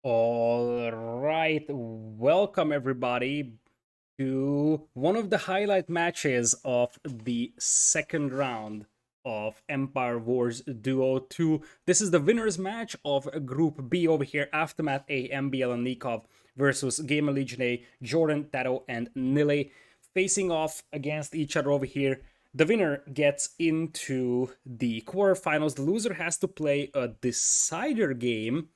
All right, welcome everybody to one of the highlight matches of the second round of Empire Wars Duo 2. This is the winner's match of Group B over here, Aftermath A, MbL+Nicov versus Gamerlegion A, Jordan, Tato, and Nili facing off against each other over here. The winner gets into the quarterfinals. The loser has to play a decider game.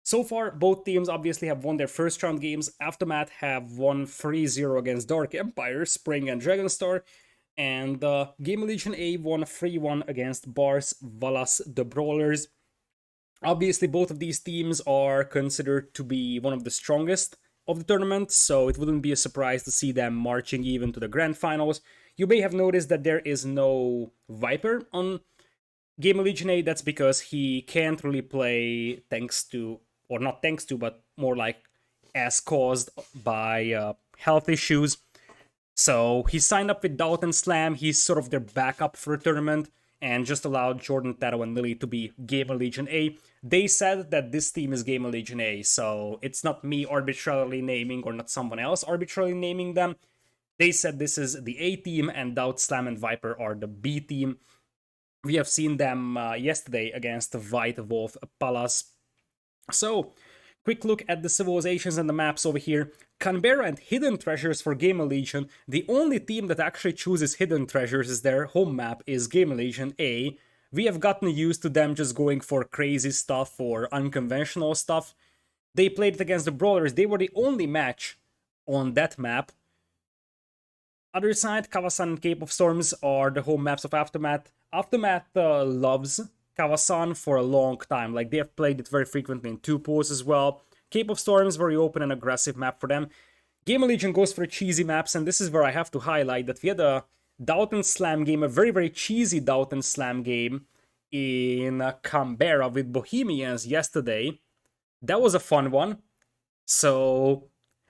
So far, both teams obviously have won their first round games. Aftermath have won 3-0 against Dark Empire, Spring, and Dragonstar. And Gamerlegion A won 3-1 against Bars, Valas, the Brawlers. Obviously, both of these teams are considered to be one of the strongest of the tournament, so it wouldn't be a surprise to see them marching even to the grand finals. You may have noticed that there is no Viper on Gamerlegion A. That's because he can't really play thanks to, or not thanks to, but more like as caused by health issues. So he signed up with Doubt and Slam. He's sort of their backup for the tournament and just allowed Jordan, Tato, and Nili to be Gamerlegion A. They said that this team is Gamerlegion A, so it's not me arbitrarily naming or not someone else arbitrarily naming them. They said this is the A team and Doubt, Slam, and Viper are the B team. We have seen them yesterday against White Wolf Palace. So, quick look at the civilizations and the maps over here. Canberra and Hidden Treasures for Gamerlegion. The only team that actually chooses Hidden Treasures as their home map is Gamerlegion A. We have gotten used to them just going for crazy stuff or unconventional stuff. They played it against the Brawlers. They were the only match on that map. Other side, Kawasan and Cape of Storms are the home maps of Aftermath. Aftermath loves Kawasan for a long time. Like, they have played it very frequently in 2 pools as well. Cape of Storms, very open and aggressive map for them. Gamerlegion goes for cheesy maps, and this is where I have to highlight that we had a Doubt and Slam game, a very, very cheesy Doubt and Slam game in Canberra with Bohemians yesterday. That was a fun one. So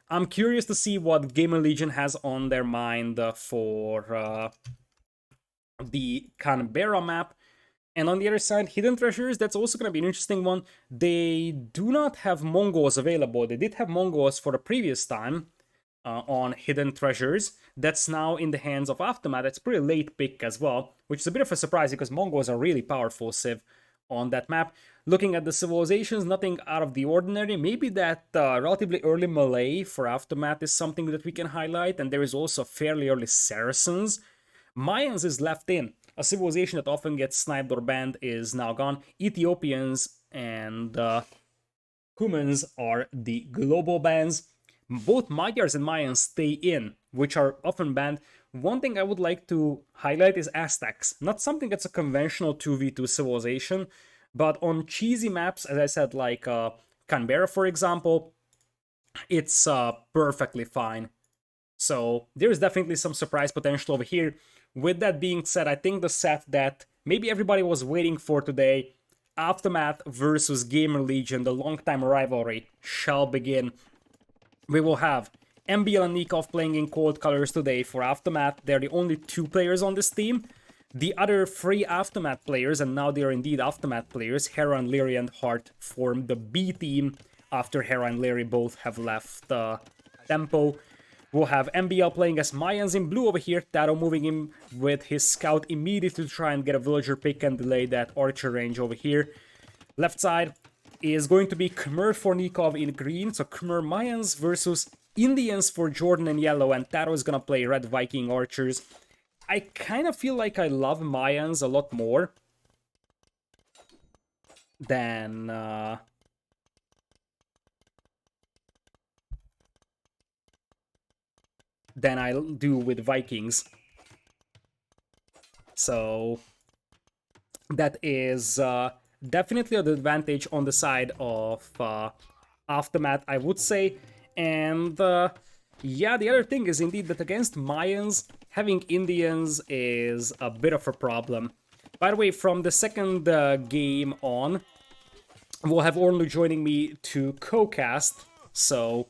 I'm curious to see what Gamerlegion has on their mind for the Canberra map. And on the other side, Hidden Treasures, that's also going to be an interesting one. They do not have Mongols available. They did have Mongols for the previous time on Hidden Treasures. That's now in the hands of Aftermath. That's a pretty late pick as well, which is a bit of a surprise because Mongols are really powerful civ on that map. Looking at the civilizations, nothing out of the ordinary. Maybe that relatively early Malay for Aftermath is something that we can highlight. And there is also fairly early Saracens. Mayans is left in. A civilization that often gets sniped or banned is now gone. Ethiopians and humans are the global bans. Both Magyars and Mayans stay in, which are often banned. One thing I would like to highlight is Aztecs. Not something that's a conventional 2v2 civilization, but on cheesy maps, as I said, like Canberra, for example, it's perfectly fine. So there's definitely some surprise potential over here. With that being said, I think the set that maybe everybody was waiting for today, Aftermath versus Gamerlegion, the long-time rivalry, shall begin. We will have MbL+Nicov playing in cold colors today for Aftermath. They're the only 2 players on this team. The other 3 Aftermath players, and now they are indeed Aftermath players, Hera and Leary and Hart, form the B team after Hera and Leary both have left Tempo. We'll have MbL playing as Mayans in blue over here, Tato moving in with his scout immediately to try and get a villager pick and delay that archer range over here. Left side is going to be Khmer for Nicov in green, so Khmer Mayans versus Indians for Jordan in yellow, and Tato is gonna play Red Viking archers. I kind of feel like I love Mayans a lot more than I do with Vikings. So that is definitely an advantage on the side of Aftermath, I would say. And yeah, the other thing is indeed that against Mayans, having Indians is a bit of a problem. By the way, from the second game on, we'll have Orlu joining me to co-cast, so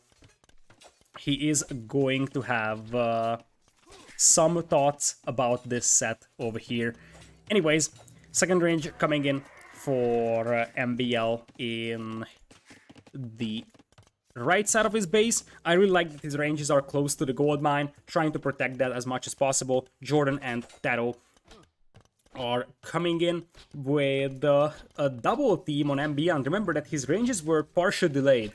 he is going to have some thoughts about this set over here. Anyways, second range coming in for MbL in the right side of his base. I really like that his ranges are close to the gold mine, trying to protect that as much as possible. Jordan and Taro are coming in with a double team on MbL, and remember that his ranges were partially delayed,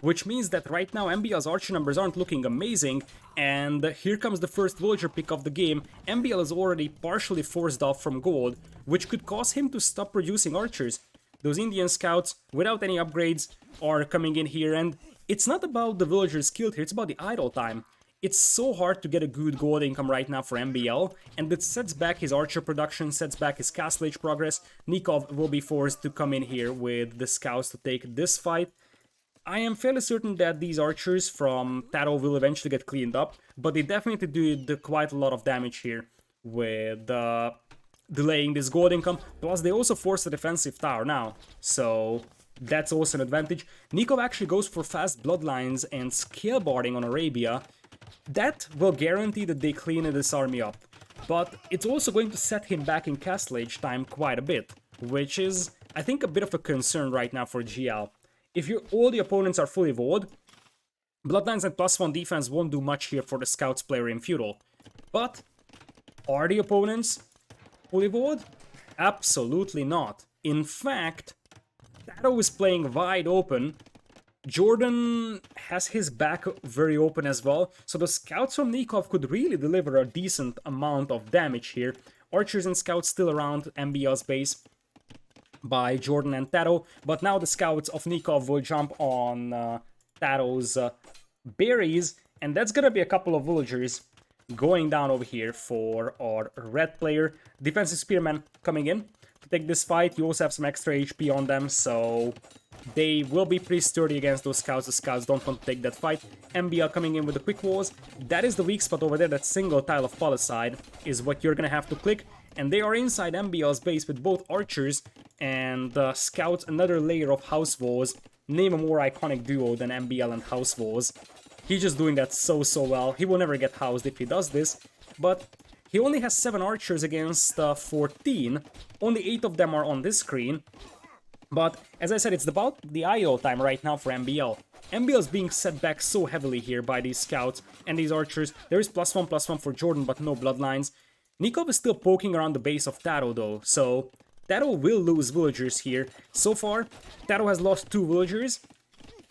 which means that right now MbL's archer numbers aren't looking amazing, and here comes the first villager pick of the game. MbL is already partially forced off from gold, which could cause him to stop producing archers. Those Indian scouts, without any upgrades, are coming in here, and it's not about the villagers killed here, it's about the idle time. It's so hard to get a good gold income right now for MbL, and it sets back his archer production, sets back his castle age progress. Nicov will be forced to come in here with the scouts to take this fight. I am fairly certain that these archers from Taro will eventually get cleaned up, but they definitely did quite a lot of damage here with delaying this gold income. Plus, they also force a defensive tower now, so that's also an advantage. Nicov actually goes for fast bloodlines and scale barding on Arabia. That will guarantee that they clean this army up, but it's also going to set him back in castle age time quite a bit, which is, I think, a bit of a concern right now for GL. If all the opponents are fully vowed, bloodlines and +1 defense won't do much here for the scouts player in feudal. But are the opponents fully vowed? Absolutely not. In fact, Taro is playing wide open. Jordan has his back very open as well, so the scouts from Nicov could really deliver a decent amount of damage here. Archers and scouts still around MbL's base by Jordan and Taro, but now the scouts of Nicov will jump on Taro's berries, and that's gonna be a couple of villagers going down over here for our red player. Defensive spearmen coming in to take this fight. You also have some extra HP on them, so they will be pretty sturdy against those scouts. The scouts don't want to take that fight. MbL coming in with the quick walls. That is the weak spot over there. That single tile of Palicide is what you're gonna have to click. And they are inside MbL's base with both archers and scouts, another layer of house walls. Name a more iconic duo than MbL and house walls. He's just doing that so well. He will never get housed if he does this, but he only has 7 archers against 14. Only 8 of them are on this screen. But, as I said, it's about the IO time right now for MbL. MbL is being set back so heavily here by these scouts and these archers. There is +1/+1 for Jordan, but no bloodlines. Nicov is still poking around the base of Taro though, so Taro will lose villagers here. So far, Taro has lost 2 villagers,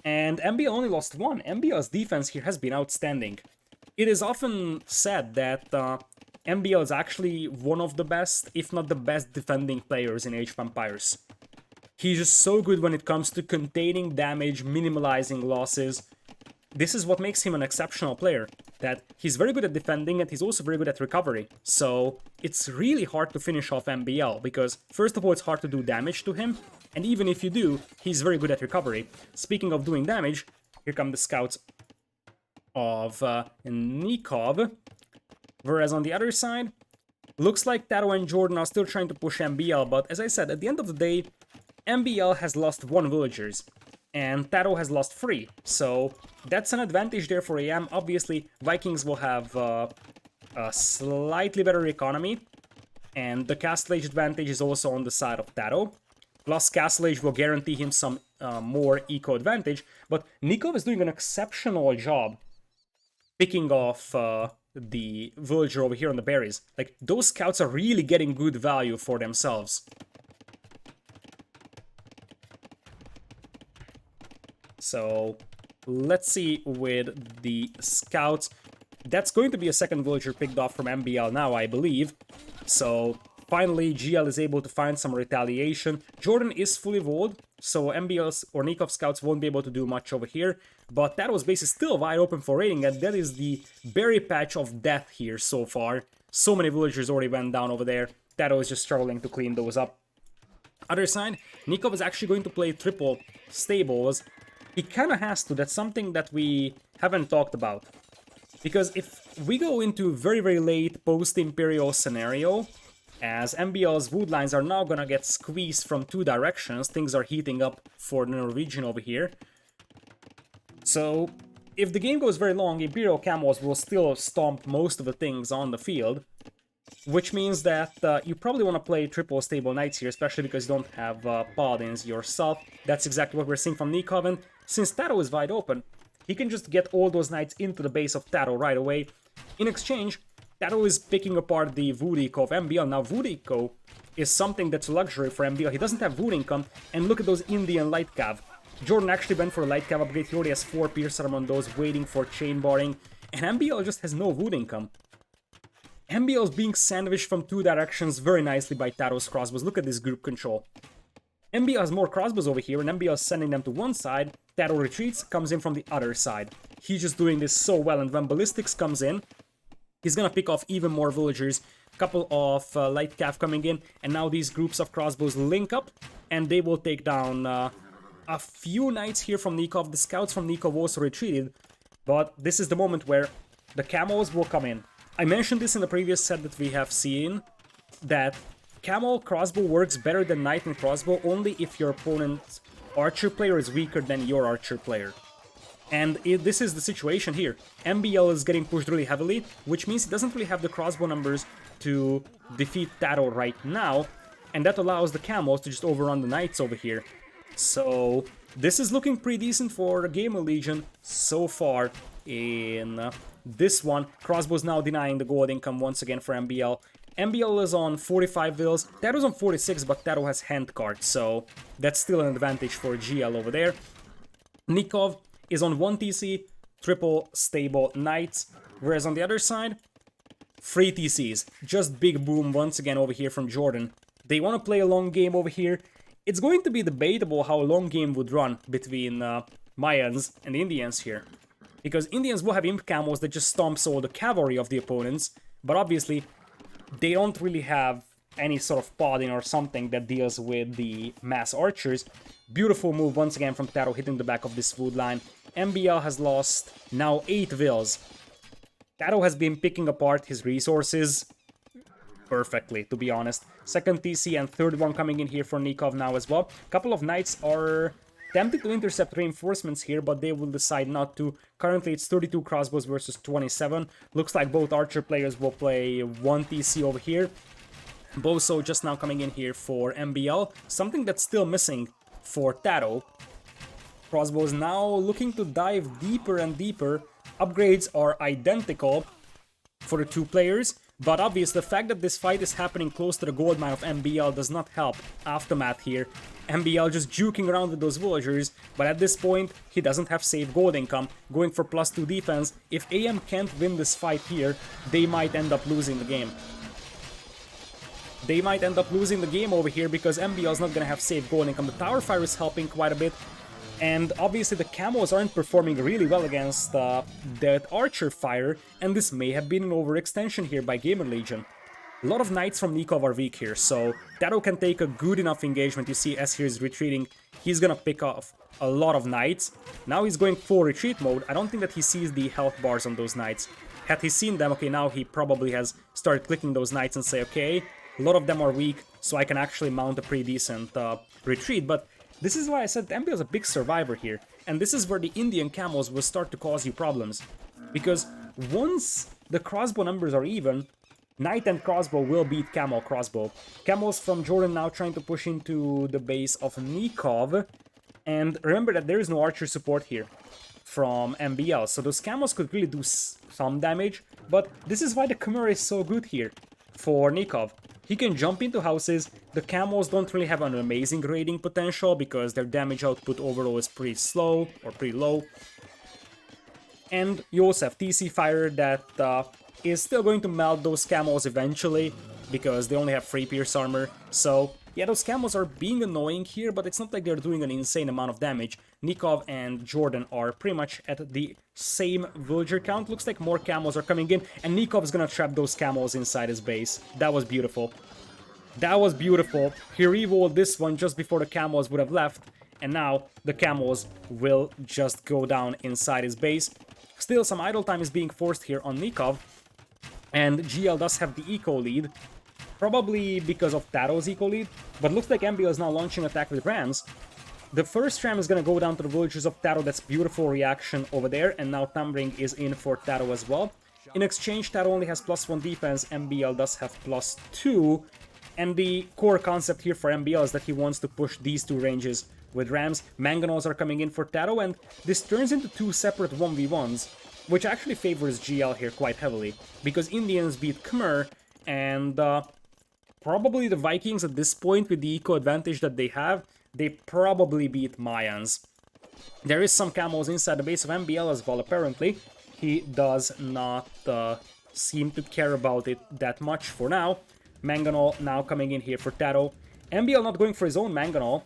and MbL only lost 1. MbL's defense here has been outstanding. It is often said that MbL is actually one of the best, if not the best, defending players in Age of Empires. He's just so good when it comes to containing damage, minimalizing losses. This is what makes him an exceptional player, that he's very good at defending and he's also very good at recovery. So it's really hard to finish off MbL, because first of all, it's hard to do damage to him, and even if you do, he's very good at recovery. Speaking of doing damage, here come the scouts of Nicov. Whereas on the other side, looks like Taro and Jordan are still trying to push MbL, but as I said, at the end of the day, MbL has lost 1 villagers, and Taro has lost 3, so that's an advantage there for aM. Obviously, Vikings will have a slightly better economy, and the Castle Age advantage is also on the side of Taro. Plus, Castle Age will guarantee him some more eco advantage, but Nicov is doing an exceptional job picking off the villager over here on the berries. Like, those scouts are really getting good value for themselves. So, let's see with the scouts. That's going to be a second villager picked off from MbL now, I believe. So, finally, GL is able to find some retaliation. Jordan is fully vowed, so MbL's or Nicov scouts won't be able to do much over here. But Taro's base is still wide open for raiding, and that is the berry patch of death here so far. So many villagers already went down over there. Taro is just struggling to clean those up. Other side, Nicov is actually going to play triple stables. He kind of has to. That's something that we haven't talked about. Because if we go into very late post-Imperial scenario, as MbL's wood lines are now gonna get squeezed from 2 directions, things are heating up for the Norwegian over here. So, if the game goes very long, Imperial Camels will still stomp most of the things on the field. which means that you probably want to play triple stable knights here, especially because you don't have paladins yourself. That's exactly what we're seeing from Nicov, and since Taro is wide open, he can just get all those knights into the base of Taro right away. In exchange, Taro is picking apart the wood eco of MbL. Now, wood eco is something that's a luxury for MbL. He doesn't have wood income, and look at those Indian light cav. Jordan actually went for a light cav upgrade. He already has 4 pierce armor on those, waiting for chain barring, and MbL just has no wood income. MbL is being sandwiched from 2 directions very nicely by Taro's crossbows. Look at this group control. MbL has more crossbows over here, and MbL is sending them to one side. Taro retreats, comes in from the other side. He's just doing this so well, and when Ballistics comes in, he's gonna pick off even more villagers. Couple of light cav coming in, and now these groups of crossbows link up, and they will take down a few knights here from Nicov. The scouts from Nicov also retreated, but this is the moment where the camos will come in. I mentioned this in the previous set that we have seen, that camel crossbow works better than knight and crossbow only if your opponent's archer player is weaker than your archer player. And this is the situation here. MbL is getting pushed really heavily, which means he doesn't really have the crossbow numbers to defeat Taro right now, and that allows the camels to just overrun the knights over here. So this is looking pretty decent for Gamerlegion so far in this one. Crossbow's now denying the gold income once again for MbL. MbL is on 45 vills, Taro's on 46, but Taro has hand cards, so that's still an advantage for GL over there. Nicov is on 1 TC, triple stable knights, whereas on the other side, 3 TCs. Just big boom once again over here from Jordan. They want to play a long game over here. It's going to be debatable how a long game would run between Mayans and Indians here. Because Indians will have imp camos that just stomps all the cavalry of the opponents, but obviously they don't really have any sort of paladin or something that deals with the mass archers. Beautiful move once again from Taro, hitting the back of this wood line. MbL has lost now 8 vills. Taro has been picking apart his resources perfectly, to be honest. Second TC and third one coming in here for Nicov now as well. Couple of knights are tempted to intercept reinforcements here, but they will decide not to. Currently it's 32 crossbows versus 27. Looks like both archer players will play 1 TC over here. Boso just now coming in here for MbL. Something that's still missing for Taro. Crossbows now looking to dive deeper and deeper. Upgrades are identical for the 2 players, but obviously the fact that this fight is happening close to the gold mine of MbL does not help Aftermath here. MbL just juking around with those villagers, but at this point he doesn't have safe gold income, going for +2 defense. If aM can't win this fight here, they might end up losing the game. They might end up losing the game over here because MbL is not going to have safe gold income. The Tower Fire is helping quite a bit, and obviously the camos aren't performing really well against that Archer Fire, and this may have been an overextension here by Gamerlegion. A lot of knights from Nicov are weak here, so Taro can take a good enough engagement. You see, as he is retreating, he's gonna pick off a lot of knights. Now he's going full retreat mode. I don't think that he sees the health bars on those knights. Had he seen them, okay, now he probably has started clicking those knights and say, okay, a lot of them are weak, so I can actually mount a pretty decent retreat. But this is why I said MbL is a big survivor here, and this is where the Indian camos will start to cause you problems. Because once the crossbow numbers are even, knight and crossbow will beat camel crossbow. Camels from Jordan now trying to push into the base of Nicov, and remember that there is no archer support here from MbL, so those camels could really do some damage, but this is why the Chimera is so good here for Nicov. He can jump into houses. The camels don't really have an amazing raiding potential because their damage output overall is pretty slow or pretty low. And you also have TC Fire that is still going to melt those camels eventually because they only have 3 pierce armor. So yeah, those camels are being annoying here, but it's not like they're doing an insane amount of damage. Nicov and Jordan are pretty much at the same villager count. Looks like more camels are coming in, and Nicov is gonna trap those camels inside his base. That was beautiful. That was beautiful. He rerolled this one just before the camels would have left, and now the camels will just go down inside his base. Still, some idle time is being forced here on Nicov, and GL does have the eco lead. Probably because of Taro's eco lead, but looks like MbL is now launching attack with rams. The first ram is going to go down to the villagers of Taro. That's beautiful reaction over there, and now Thumbring is in for Taro as well. In exchange, Taro only has +1 defense, MbL does have +2, and the core concept here for MbL is that he wants to push these two ranges with Rams. Mangonels are coming in for Taro, and this turns into two separate 1v1s, which actually favors GL here quite heavily, because Indians beat Khmer, and probably the Vikings at this point, with the eco advantage that they have, they probably beat Mayans. There is some camos inside the base of MbL as well, apparently. He does not seem to care about it that much for now. Mangonel now coming in here for Taro. MbL not going for his own Mangonel,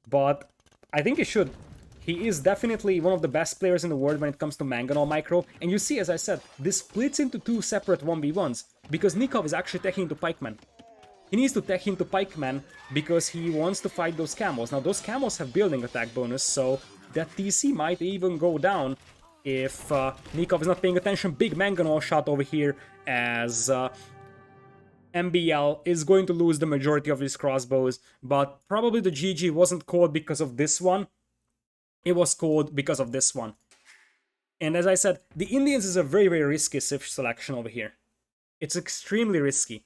but I think he should. He is definitely one of the best players in the world when it comes to Mangonel micro. And you see, as I said, this splits into two separate 1v1s, because Nicov is actually teching into Pikeman. He needs to tech into Pikeman because he wants to fight those camos. Now, those camos have building attack bonus, so that TC might even go down if Nicov is not paying attention. Big Mangonel shot over here as MbL is going to lose the majority of his crossbows, but probably the GG wasn't called because of this one. It was called because of this one. And as I said, the Indians is a very, very risky Sif selection over here. It's extremely risky.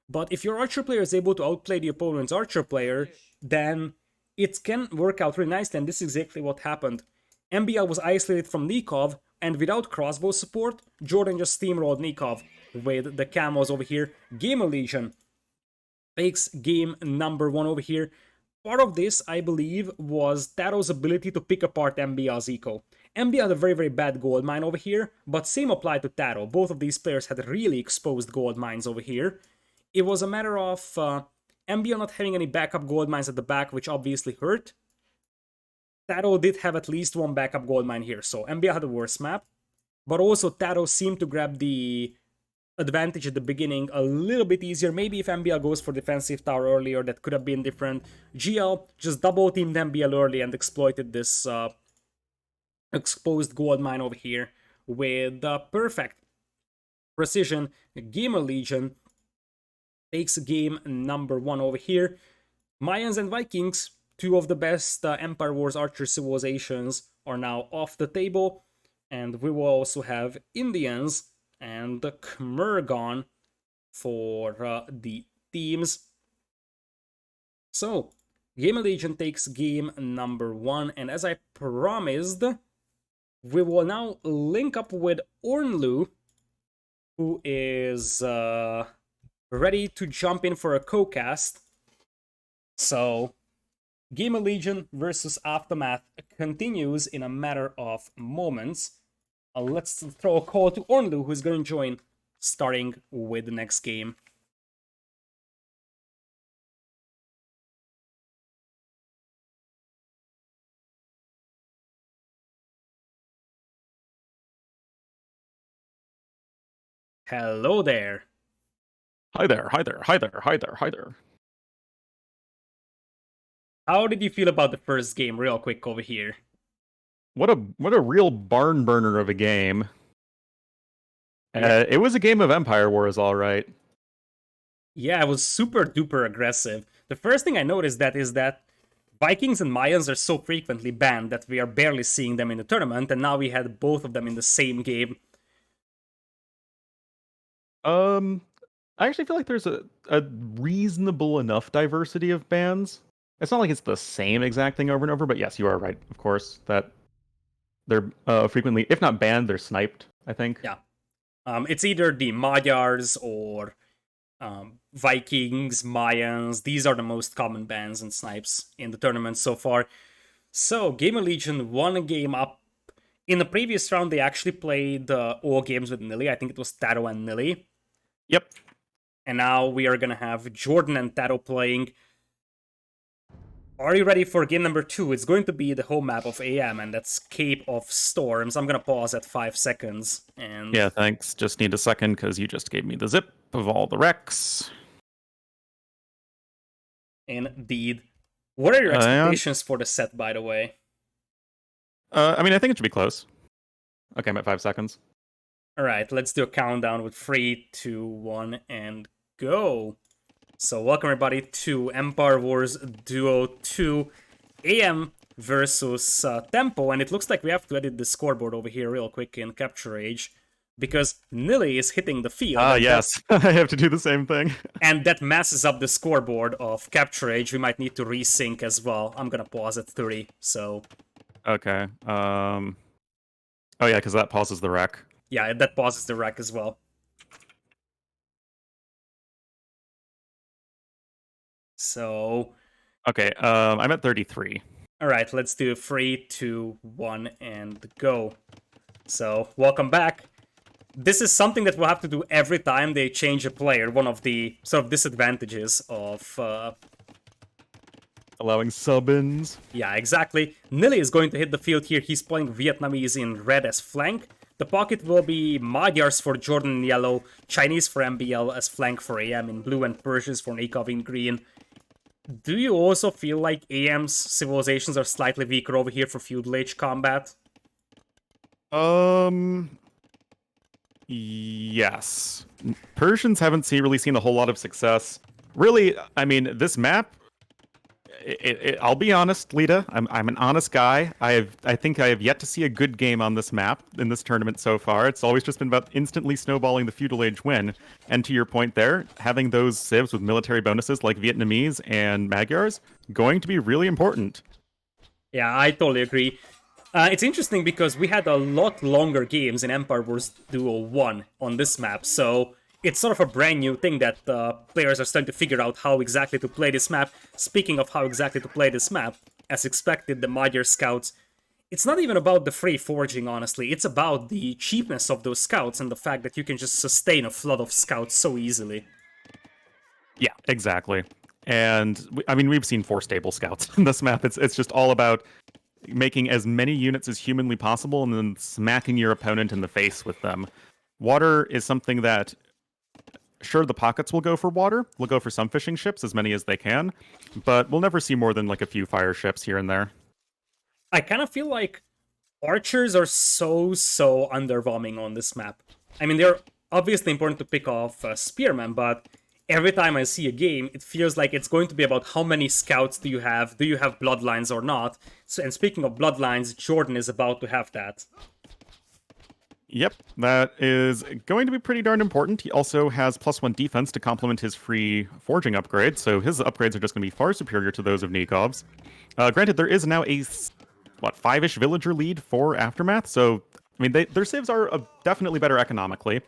But if your archer player is able to outplay the opponent's archer player, then it can work out really nicely, and this is exactly what happened. MbL was isolated from Nicov, and without crossbow support, Jordan just steamrolled Nicov with the camos over here. Gamerlegion takes game number 1 over here. Part of this, I believe, was Taro's ability to pick apart MbL's eco. MbL had a very, very bad gold mine over here, but same applied to Taro. Both of these players had really exposed gold mines over here. It was a matter of MbL not having any backup gold mines at the back, which obviously hurt. Taro did have at least one backup gold mine here, so MbL had a worse map. But also Taro seemed to grab the advantage at the beginning a little bit easier. Maybe if MbL goes for defensive tower earlier, that could have been different. GL just double-teamed MbL early and exploited this exposed gold mine over here with perfect precision. Gamerlegion takes game number 1 over here. Mayans and Vikings, two of the best Empire Wars Archer civilizations, are now off the table. And we will also have Indians and the Khmer gone for the teams. So, Gamerlegion takes game number 1. And as I promised, we will now link up with Ornlu, who is ready to jump in for a co-cast. So, Gamerlegion versus Aftermath continues in a matter of moments. Let's throw a call to Ornlu, who's going to join, starting with the next game. Hello there. Hi there, hi there, hi there, hi there, hi there. How did you feel about the first game, real quick over here? What a real barn burner of a game. Yeah. It was a game of Empire Wars, all right. Yeah, it was super duper aggressive. The first thing I noticed is that Vikings and Mayans are so frequently banned that we are barely seeing them in the tournament, and now we had both of them in the same game. I actually feel like there's a reasonable enough diversity of bans. It's not like it's the same exact thing over and over, but yes, you are right, of course, that they're frequently, if not banned, they're sniped, I think. Yeah. It's either the Magyars or Vikings, Mayans. These are the most common bans and snipes in the tournament so far. So, Gamerlegion won a game up. In the previous round, they actually played all games with Nili. I think it was Taro and Nili. Yep. And now we are going to have Jordan and Taro playing. Are you ready for game number 2? It's going to be the home map of aM, and that's Cape of Storms. I'm going to pause at 5 seconds. And yeah, thanks. Just need a second because you just gave me the zip of all the wrecks. Indeed. What are your expectations for the set, by the way? I mean, I think it should be close. Okay, I'm at 5 seconds. Alright, let's do a countdown with 3, 2, 1, and go! So welcome everybody to Empire Wars Duo 2, aM versus Tempo, and it looks like we have to edit the scoreboard over here real quick in Capture Age. because Nili is hitting the field. Ah, And yes. I have to do the same thing. and that messes up the scoreboard of capture age. We might need to resync as well. I'm gonna pause at 30, so... Okay. Oh, yeah, because that pauses the rec. Yeah, that pauses the rec as well. So... Okay, I'm at 33. Alright, let's do 3, 2, 1, and go. So, welcome back. This is something that we'll have to do every time they change a player. One of the sort of disadvantages of... Allowing sub-ins. Yeah, exactly. Nili is going to hit the field here. He's playing Vietnamese in red as flank. The pocket will be Magyars for Jordan in yellow, Chinese for MbL as flank for aM in blue, and Persians for Nicov in green. Do you also feel like aM's civilizations are slightly weaker over here for feudal age combat? Yes. Persians haven't really seen a whole lot of success. Really, I mean, this map, I'll be honest, Lita. I'm an honest guy. I think I have yet to see a good game on this map in this tournament so far. It's always just been about instantly snowballing the feudal age win. And to your point there, having those civs with military bonuses like Vietnamese and Magyars going to be really important. Yeah, I totally agree. It's interesting because we had a lot longer games in Empire Wars Duo 1 on this map, so it's sort of a brand new thing that players are starting to figure out how exactly to play this map. Speaking of how exactly to play this map, as expected, the Magyar scouts, it's not even about the free forging, honestly. It's about the cheapness of those scouts and the fact that you can just sustain a flood of scouts so easily. Yeah, exactly. And I mean, we've seen 4 stable scouts in this map. It's just all about making as many units as humanly possible and then smacking your opponent in the face with them. Water is something that, sure, the pockets will go for water. We'll go for some fishing ships, as many as they can, but we'll never see more than like a few fire ships here and there. I kind of feel like archers are so underwhelming on this map. I mean, they're obviously important to pick off spearmen, but every time I see a game, it feels like it's going to be about how many scouts do you have bloodlines or not. So, and speaking of bloodlines, Jordan is about to have that. Yep, that is going to be pretty darn important. He also has +1 defense to complement his free forging upgrade, so his upgrades are just going to be far superior to those of Nikov's. Granted, there is now a, 5-ish villager lead for Aftermath, so, I mean, their saves are definitely better economically.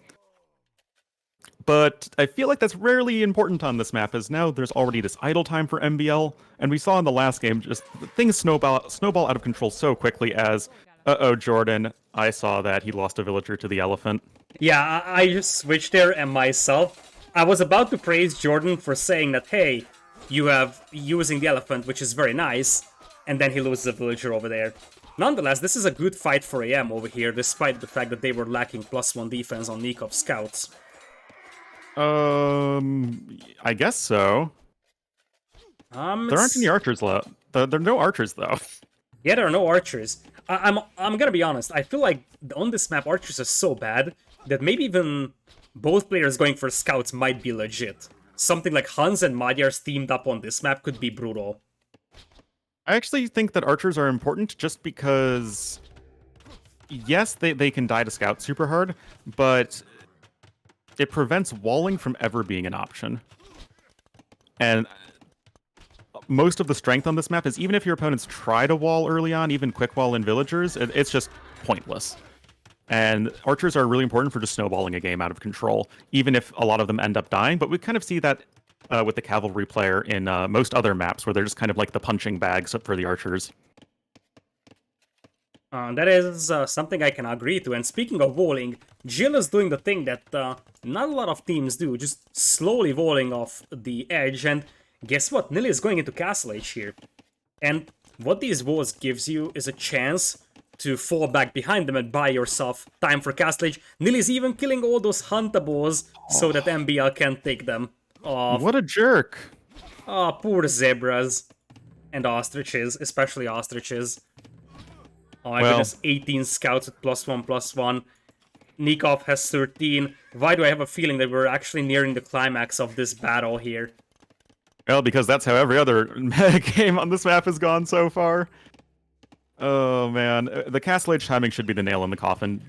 But I feel like that's rarely important on this map, as now there's already this idle time for MbL, and we saw in the last game just things snowball out of control so quickly as, uh-oh, Jordan, I saw that he lost a villager to the elephant. Yeah, I just switched there, and myself, I was about to praise Jordan for saying that, hey, you have using the elephant, which is very nice, and then he loses a villager over there. Nonetheless, this is a good fight for aM over here, despite the fact that they were lacking +1 defense on Nicov scouts. I guess so. There aren't any archers left. There are no archers, though. Yeah, there are no archers. I'm gonna be honest, I feel like on this map archers are so bad that maybe even both players going for scouts might be legit. Something like Hans and Magyars teamed up on this map could be brutal. I actually think that archers are important just because, yes, they can die to scout super hard, but it prevents walling from ever being an option. And most of the strength on this map is even if your opponents try to wall early on, even quick wall in villagers, it's just pointless. And archers are really important for just snowballing a game out of control, even if a lot of them end up dying. But we kind of see that with the cavalry player in most other maps, where they're just kind of like the punching bags for the archers. That is something I can agree to. And speaking of walling, GL is doing the thing that not a lot of teams do, just slowly walling off the edge. And guess what? Nili is going into Castle Age here. And what these walls gives you is a chance to fall back behind them and buy yourself time for Castle Age. Nili's even killing all those huntables so that MbL can take them off. What a jerk! Oh, poor zebras. And ostriches, especially ostriches. Oh my goodness, 18 scouts with +1/+1. Nicov has 13. Why do I have a feeling that we're actually nearing the climax of this battle here? Well, because that's how every other meta game on this map has gone so far. Oh, man. The Castle Age timing should be the nail in the coffin.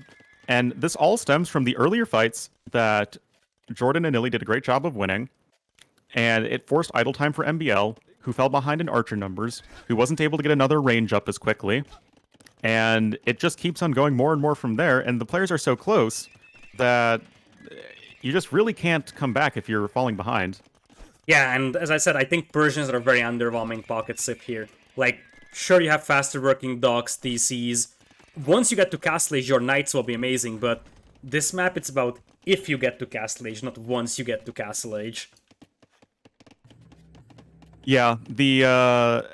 And this all stems from the earlier fights that Jordan and Nili did a great job of winning, and it forced idle time for MbL, who fell behind in archer numbers, who wasn't able to get another range up as quickly, and it just keeps on going more and more from there, and the players are so close that you just really can't come back if you're falling behind. Yeah, and as I said, I think Persians are a very underwhelming pocket sip here. Like, sure, you have faster working docks, DCs. Once you get to Castle Age, your knights will be amazing, but this map, it's about if you get to Castle Age, not once you get to Castle Age. Yeah, the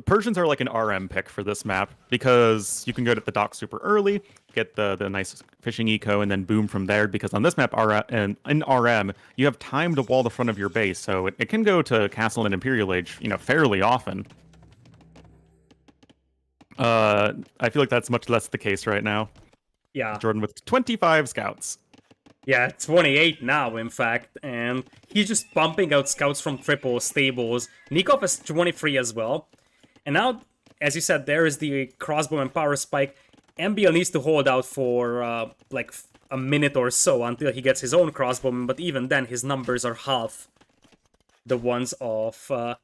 Persians are like an RM pick for this map because you can go to the dock super early, get the nice fishing eco, and then boom from there. Because on this map, and in RM, you have time to wall the front of your base, so it can go to Castle and Imperial Age, fairly often. I feel like that's much less the case right now. Yeah. Jordan with 25 scouts. Yeah, 28 now, in fact, and he's just pumping out scouts from triple stables. Nicov has 23 as well. And now, as you said, there is the crossbow and power spike. MbL needs to hold out for, like, a minute or so until he gets his own crossbowman, but even then, his numbers are half the ones of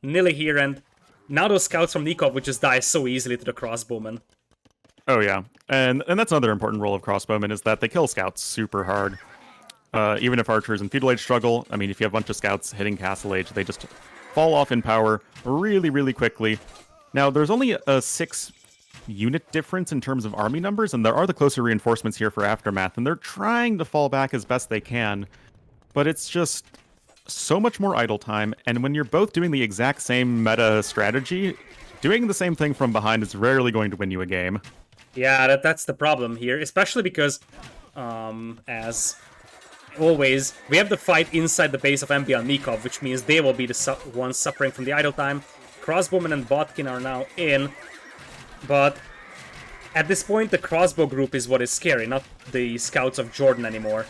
Nili here, and now those scouts from Nicov would just die so easily to the crossbowman. Oh yeah, and that's another important role of crossbowmen is that they kill scouts super hard. Even if archers and feudal age struggle, I mean, if you have a bunch of scouts hitting castle age, they just fall off in power really, really quickly. Now, there's only a 6 unit difference in terms of army numbers, and there are the closer reinforcements here for Aftermath, and they're trying to fall back as best they can, but it's just so much more idle time, and when you're both doing the exact same meta strategy, doing the same thing from behind is rarely going to win you a game. Yeah, that's the problem here, especially because, as always, we have the fight inside the base of MbL+Nicov, which means they will be the ones suffering from the idle time. Crossbowman and Botkin are now in, but at this point the crossbow group is what is scary, not the scouts of Jordan anymore.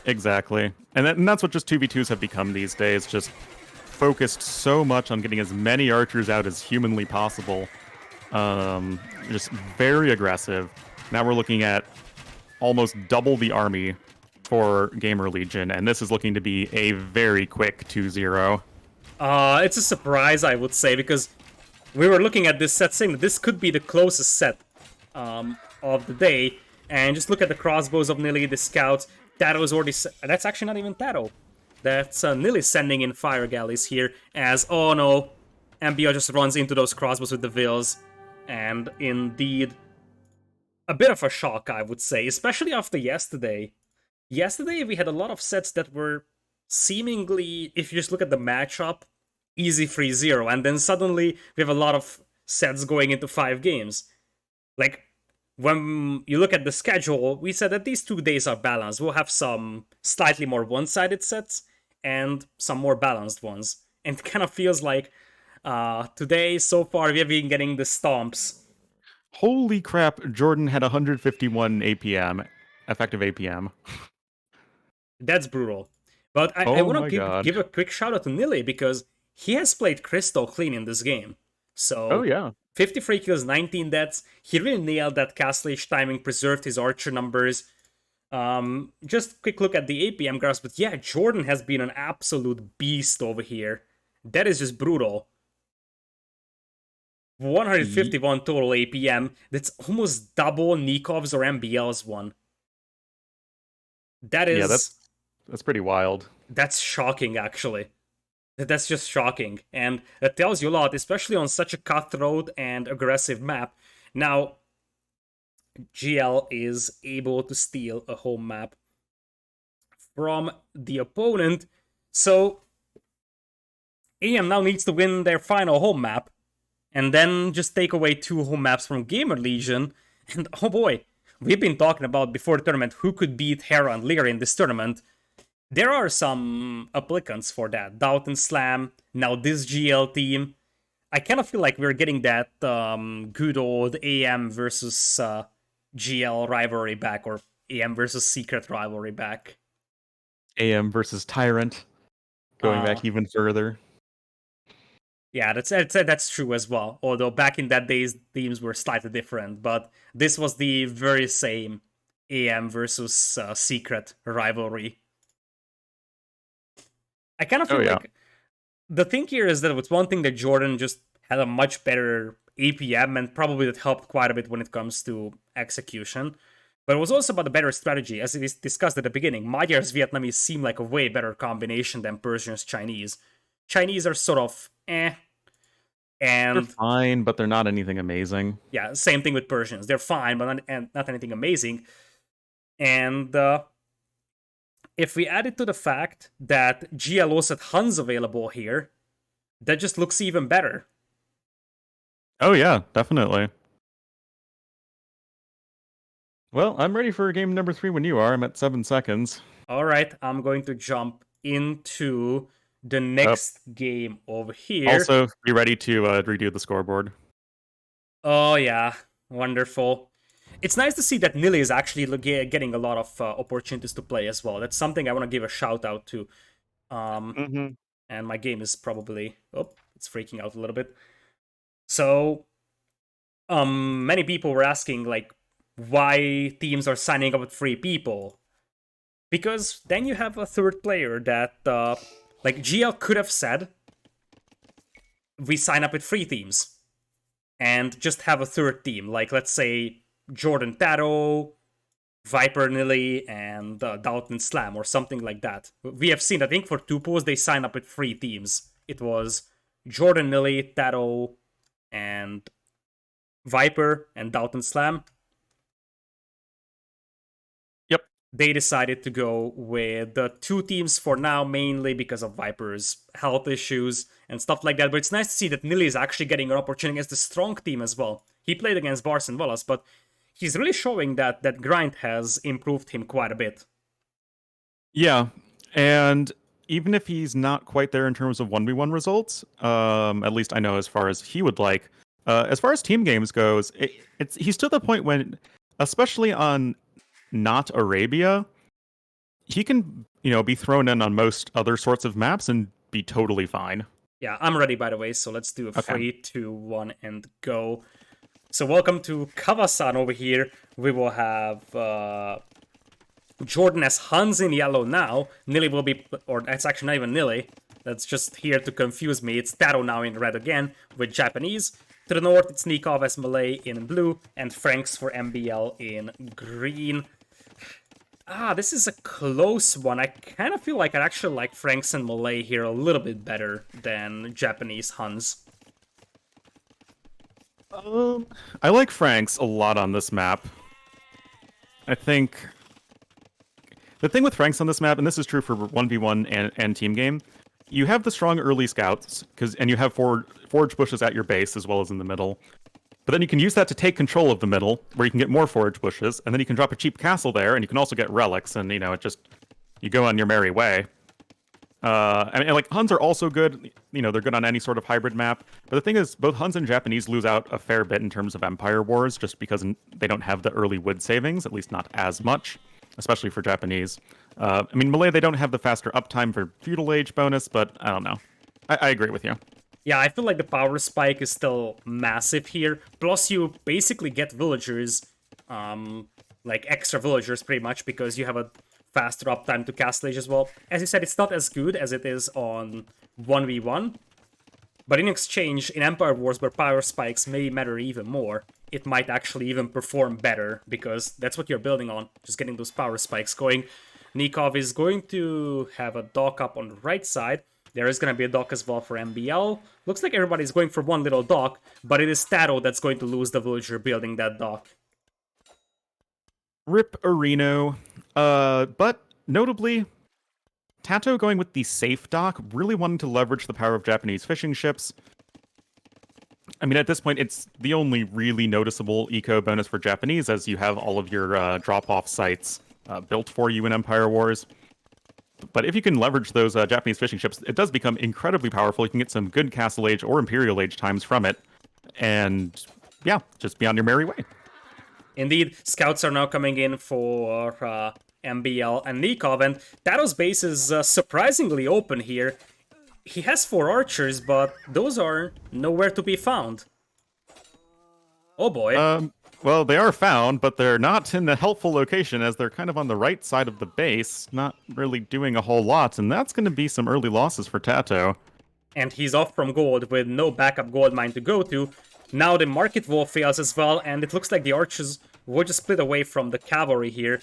Exactly. And that's what just 2v2s have become these days, just focused so much on getting as many archers out as humanly possible. Just very aggressive. Now we're looking at almost double the army for Gamerlegion, and this is looking to be a very quick 2-0. It's a surprise, I would say, because we were looking at this set saying that this could be the closest set of the day, and just look at the crossbows of Nili, the scouts. Taro's already... That's actually not even Taro. That's Nili sending in fire galleys here, as, oh no, MbL just runs into those crossbows with the Vils, and indeed, a bit of a shock, I would say, especially after yesterday. Yesterday, we had a lot of sets that were seemingly, if you just look at the matchup, easy 3-0, and then suddenly we have a lot of sets going into 5 games. Like, when you look at the schedule, we said that these 2 days are balanced. We'll have some slightly more one-sided sets and some more balanced ones. And it kind of feels like today, so far, we have been getting the stomps. Holy crap, Jordan had 151 APM, effective APM. That's brutal. But I Oh want my to god. give a quick shout out to Nili because he has played crystal clean in this game. Oh So, yeah. 53 kills, 19 deaths. He really nailed that castle age timing, preserved his archer numbers. Just quick look at the APM graphs, but yeah, Jordan has been an absolute beast over here. That is just brutal. 151 total APM. That's almost double Nikov's or MbL's one. That Yeah, is... that's pretty wild. That's shocking, actually. That's just shocking, and that tells you a lot, especially on such a cutthroat and aggressive map. Now, GL is able to steal a home map from the opponent, so aM now needs to win their final home map, and then just take away 2 home maps from Gamerlegion, and oh boy, we've been talking about before the tournament who could beat Hera and Lyra in this tournament. There are some applicants for that. Doubt Slam, now this GL team. I kind of feel like we're getting that good old aM versus GL rivalry back, or aM versus Secret rivalry back. aM versus Tyrant, going Uh, back even further. Yeah, that's true as well. Although back in that days, themes were slightly different, but this was the very same aM versus Secret rivalry. I kind of Oh feel yeah. like the thing here is that it's one thing that Jordan just had a much better APM, and probably that helped quite a bit when it comes to execution. But it was also about a better strategy. As we discussed at the beginning, Magyar's Vietnamese seem like a way better combination than Persian's Chinese. Chinese are sort of They're and fine, but they're not anything amazing. yeah, same thing with Persians. They're fine, but not anything amazing. And if we add it to the fact that GL also had Huns available here, that just looks even better. Oh yeah, definitely. Well, I'm ready for game number 3 when you are. I'm at 7 seconds. All right, I'm going to jump into the Oh, next game over here. also, be ready to redo the scoreboard. Oh yeah, wonderful. It's nice to see that Nili is actually getting a lot of opportunities to play as well. That's something I want to give a shout out to. Mm-hmm. And my game is probably it's freaking out a little bit. So, many people were asking like why teams are signing up with free people, because then you have a third player that like GL could have said we sign up with free teams and just have a third team, like let's say Jordan Taro, Viper Nili, and Dalton Slam or something like that. We have seen, I think for Tupos they sign up with free teams. It was Jordan Nili, Taro, and Viper and Dalton Slam. Yep. They decided to go with the two teams for now, mainly because of Viper's health issues and stuff like that. But it's nice to see that Nili is actually getting an opportunity against the strong team as well. He played against Bars and Wallace, but he's really showing that that grind has improved him quite a bit. Yeah, and even if he's not quite there in terms of 1v1 results, at least I know as far as he would like, as far as team games goes, he's to the point when, especially on not Arabia, he can, be thrown in on most other sorts of maps and be totally fine. Yeah, I'm ready, by the way, so let's do a Okay. 3, 2, 1, and go. So welcome to Kawasan over here. We will have Jordan as Hans in yellow now. Nili will be, or that's actually not even Nili. That's just here to confuse me. It's Taro now in red again with Japanese. To the north, it's Nicov as Malay in blue, and Franks for MbL in green. This is a close one. I kind of feel like I actually like Franks and Malay here a little bit better than Japanese Huns. I like Franks a lot on this map. I think the thing with Franks on this map, and this is true for 1v1 and team game, you have the strong early scouts, and you have forage bushes at your base as well as in the middle. But then you can use that to take control of the middle, where you can get more forage bushes, and then you can drop a cheap castle there, and you can also get relics, and you go on your merry way. And like Huns are also good. They're good on any sort of hybrid map. But the thing is, both Huns and Japanese lose out a fair bit in terms of Empire Wars, just because they don't have the early wood savings, at least not as much, especially for Japanese. Malay, they don't have the faster uptime for feudal age bonus, but I don't know. I agree with you. Yeah, I feel like the power spike is still massive here. Plus, you basically get villagers, like extra villagers pretty much, because you have a faster uptime to Castle Age as well. As you said, it's not as good as it is on 1v1, but in exchange, in Empire Wars, where power spikes may matter even more, it might actually even perform better, because that's what you're building on, just getting those power spikes going. Nicov is going to have a dock up on the right side. There is going to be a dock as well for MbL. Looks like everybody's going for one little dock, but it is Taro that's going to lose the villager building that dock. Rip Areno. But notably, Tato going with the safe dock, really wanting to leverage the power of Japanese fishing ships. At this point, it's the only really noticeable eco bonus for Japanese, as you have all of your drop-off sites built for you in Empire Wars. But if you can leverage those Japanese fishing ships, it does become incredibly powerful. You can get some good Castle Age or Imperial Age times from it. And yeah, just be on your merry way. Indeed, scouts are now coming in for MbL and Nicov, and Taro's base is surprisingly open here. he has 4 archers, but those are nowhere to be found. Oh boy. Well, they are found, but they're not in the helpful location as they're kind of on the right side of the base, not really doing a whole lot, and that's going to be some early losses for Tato. And he's off from gold with no backup gold mine to go to. Now the market wall fails as well, and it looks like the archers will just split away from the cavalry here.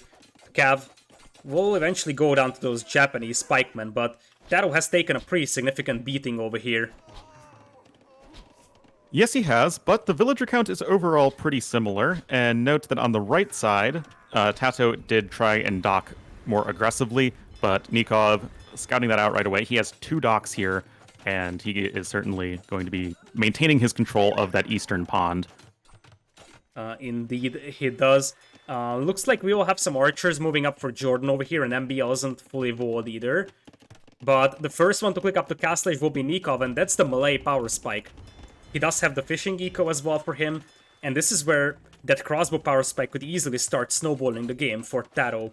Cav will eventually go down to those Japanese pikemen, but Tato has taken a pretty significant beating over here. Yes, he has, but the villager count is overall pretty similar. And note that on the right side, Tato did try and dock more aggressively, but Nicov scouting that out right away. He has 2 docks here, and he is certainly going to be maintaining his control of that eastern pond. Indeed, he does. Looks like we will have some archers moving up for Jordan over here, and MbL isn't fully walled either. But the first one to click up to Castle Age will be Nicov, and that's the melee power spike. He does have the fishing eco as well for him, and this is where that crossbow power spike could easily start snowballing the game for Tato,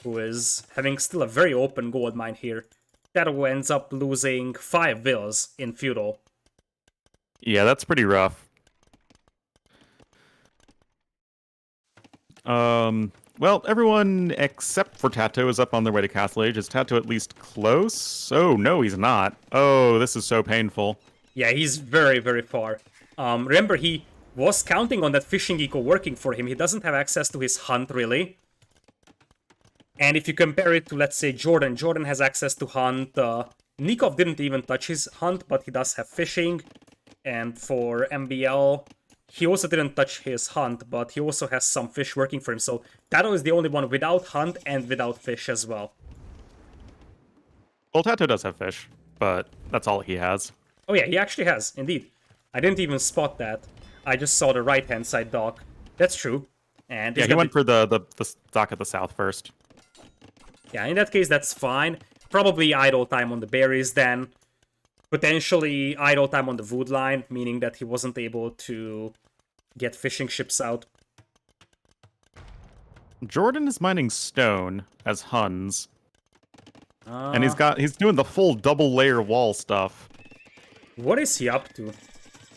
who is having still a very open gold mine here. Tato ends up losing 5 vills in feudal. Yeah, that's pretty rough. Well, everyone except for Tato is up on their way to Castle Age. Is Tato at least close? Oh, no, he's not. Oh, this is so painful. Yeah, he's very, very far. Remember, he was counting on that fishing eco working for him. He doesn't have access to his hunt, really. And if you compare it to, let's say, Jordan, Jordan has access to hunt. Nicov didn't even touch his hunt, but he does have fishing. And for MbL, he also didn't touch his hunt, but he also has some fish working for him. So Tato is the only one without hunt and without fish as well. Well, Tato does have fish, but that's all he has. Oh yeah, he actually has, indeed. I didn't even spot that. I just saw the right-hand side dock. That's true. And yeah, he went for the dock at the south first. Yeah, in that case, that's fine. Probably idle time on the berries then. Potentially idle time on the wood line, meaning that he wasn't able to get fishing ships out. Jordan is mining stone as Huns. And he's doing the full double layer wall stuff. What is he up to?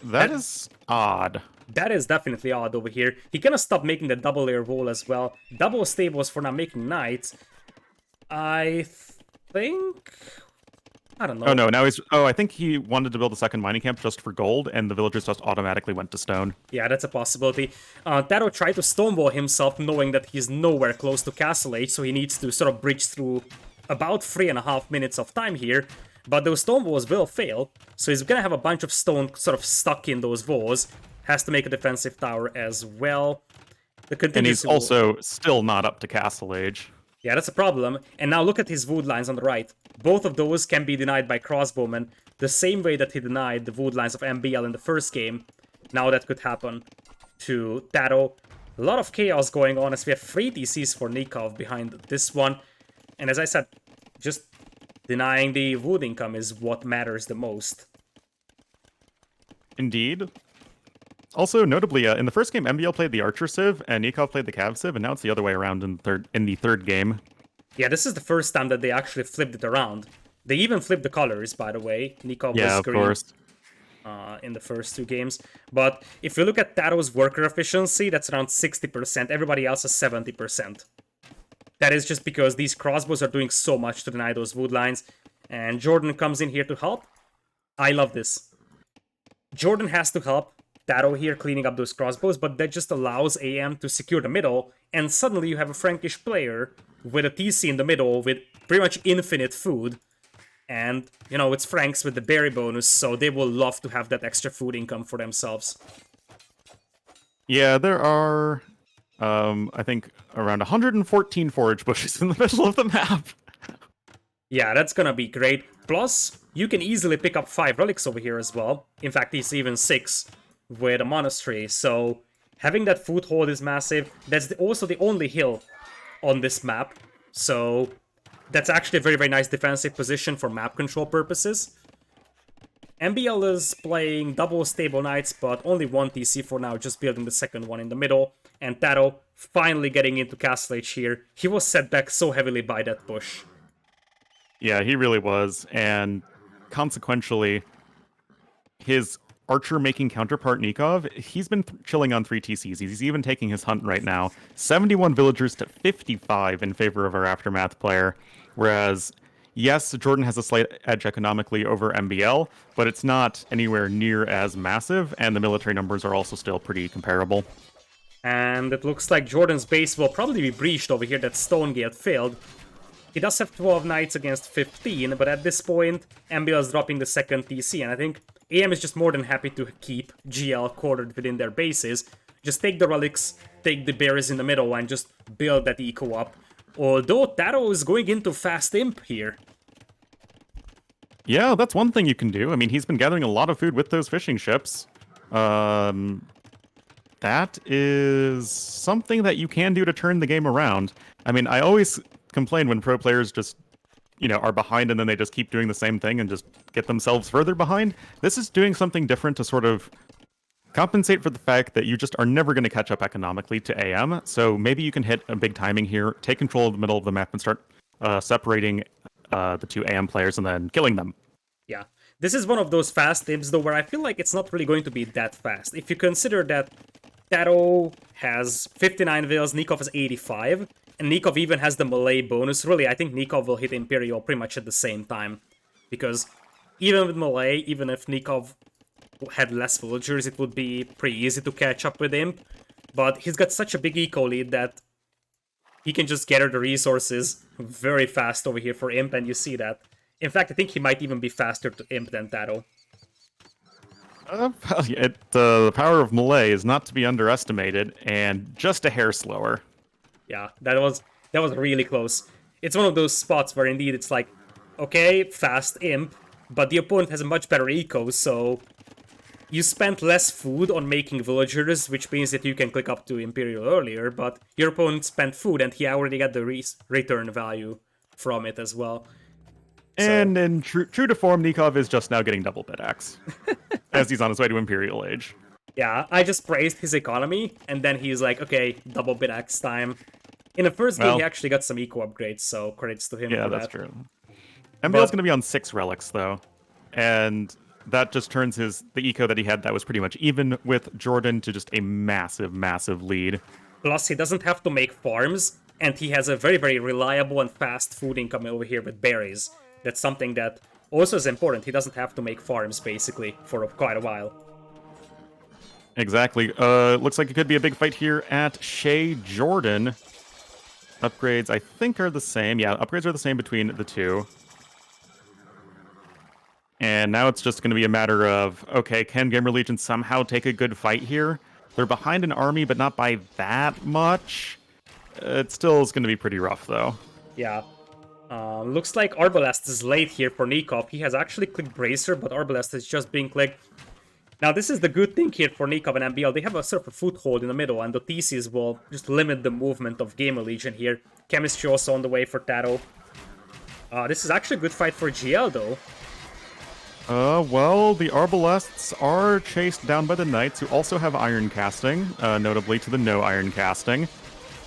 That is odd. That is definitely odd over here. He gonna stop making the double layer wall as well. Double stables for now making knights. I think... I don't know. Oh no, now he's... Oh, I think he wanted to build a second mining camp just for gold, and the villagers just automatically went to stone. Yeah, that's a possibility. Taro tried to stonewall himself, knowing that he's nowhere close to Castle Age, so he needs to sort of bridge through about 3.5 minutes of time here. But those stone walls will fail, so he's gonna have a bunch of stone sort of stuck in those walls. Has to make a defensive tower as well. And he's also still not up to Castle Age. Yeah, that's a problem. And now look at his wood lines on the right. Both of those can be denied by crossbowmen, the same way that he denied the wood lines of MbL in the first game. Now that could happen to Tato. A lot of chaos going on as we have 3 DCs for Nicov behind this one. And as I said, just denying the wood income is what matters the most. Indeed. Also, notably, in the first game, MbL played the Archer Civ, and Nicov played the Cav Civ, and now it's the other way around in the third game. Yeah, this is the first time that they actually flipped it around. They even flipped the colors, by the way. Nicov was green. Course. In the first 2 games. But if you look at Tato's worker efficiency, that's around 60%. Everybody else is 70%. That is just because these crossbows are doing so much to deny those wood lines. And Jordan comes in here to help. I love this. Jordan has to help Tato here cleaning up those crossbows, but that just allows aM to secure the middle, and suddenly you have a Frankish player with a TC in the middle with pretty much infinite food. And, you know, it's Franks with the berry bonus, so they will love to have that extra food income for themselves. Yeah, there are, I think, around 114 forage bushes in the middle of the map. Yeah, that's gonna be great. Plus, you can easily pick up 5 relics over here as well. In fact, it's even 6 with a monastery, so having that foothold is massive. That's also the only hill on this map, so that's actually a very, very nice defensive position for map control purposes. MbL is playing double stable knights, but only 1 TC for now, just building the second one in the middle. And Tato finally getting into Castle Age here. He was set back so heavily by that push. Yeah, he really was, and consequentially, his archer-making counterpart Nicov, he's been chilling on 3 TCs. He's even taking his hunt right now. 71 villagers to 55 in favor of our Aftermath player, whereas, yes, Jordan has a slight edge economically over MbL, but it's not anywhere near as massive, and the military numbers are also still pretty comparable. And it looks like Jordan's base will probably be breached over here. That stone gate failed. He does have 12 knights against 15, but at this point, MbL is dropping the second TC, and I think aM is just more than happy to keep GL quartered within their bases. Just take the relics, take the berries in the middle, and just build that eco up. Although Taro is going into fast imp here. Yeah, that's one thing you can do. I mean, he's been gathering a lot of food with those fishing ships. That is something that you can do to turn the game around. I mean, I always complain when pro players just, are behind and then they just keep doing the same thing and just get themselves further behind. This is doing something different to sort of compensate for the fact that you just are never going to catch up economically to aM. So maybe you can hit a big timing here, take control of the middle of the map and start separating the two aM players and then killing them. Yeah. This is one of those fast imps, though, where I feel like it's not really going to be that fast. If you consider that Taro has 59 vills, Nicov has 85, and Nicov even has the melee bonus. Really, I think Nicov will hit Imperial pretty much at the same time. Because even with melee, even if Nicov had less villagers, it would be pretty easy to catch up with him. But he's got such a big eco lead that he can just gather the resources very fast over here for Imp, and you see that. In fact, I think he might even be faster to Imp than Taro. The power of melee is not to be underestimated, and just a hair slower. Yeah, that was really close. It's one of those spots where indeed it's like, okay, fast imp, but the opponent has a much better eco, so you spent less food on making villagers, which means that you can click up to Imperial earlier, but your opponent spent food and he already got the return value from it as well. And in true to form, Nicov is just now getting double bid axe as he's on his way to Imperial Age. Yeah, I just praised his economy, and then he's like, okay, double bid axe time. In the first game, he actually got some eco upgrades, so credits to him for that. Yeah, that's true. MbL's going to be on 6 relics, though, and that just turns the eco that he had that was pretty much even with Jordan to just a massive, massive lead. Plus, he doesn't have to make farms, and he has a very, very reliable and fast food income over here with berries. That's something that also is important. He doesn't have to make farms, basically, for quite a while. Exactly. Looks like it could be a big fight here at Shea Jordan. Upgrades, I think, are the same. Yeah, upgrades are the same between the two. And now it's just going to be a matter of, okay, can Gamerlegion somehow take a good fight here? They're behind an army, but not by that much. It still is going to be pretty rough, though. Yeah. Looks like Arbalest is late here for Nicov. He has actually clicked Bracer, but Arbalest is just being clicked. Now, this is the good thing here for Nicov and MbL. They have a sort of a foothold in the middle, and the TCs will just limit the movement of Gamerlegion here. Chemistry also on the way for Taro. This is actually a good fight for GL, though. Well, the Arbalests are chased down by the Knights, who also have Iron Casting, notably to the no Iron Casting.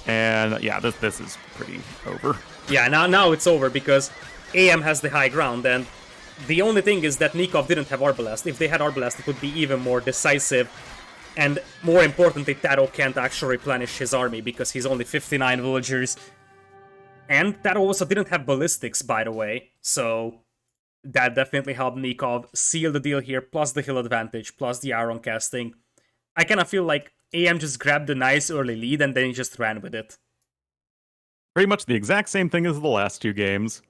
And yeah, this is pretty over. Yeah, now it's over because aM has the high ground, and the only thing is that Nicov didn't have Arbalest. If they had Arbalest, it would be even more decisive. And more importantly, Taro can't actually replenish his army because he's only 59 villagers. And Taro also didn't have ballistics, by the way, so that definitely helped Nicov seal the deal here, plus the hill advantage, plus the Iron Casting. I kind of feel like aM just grabbed a nice early lead and then he just ran with it. Pretty much the exact same thing as the last two games.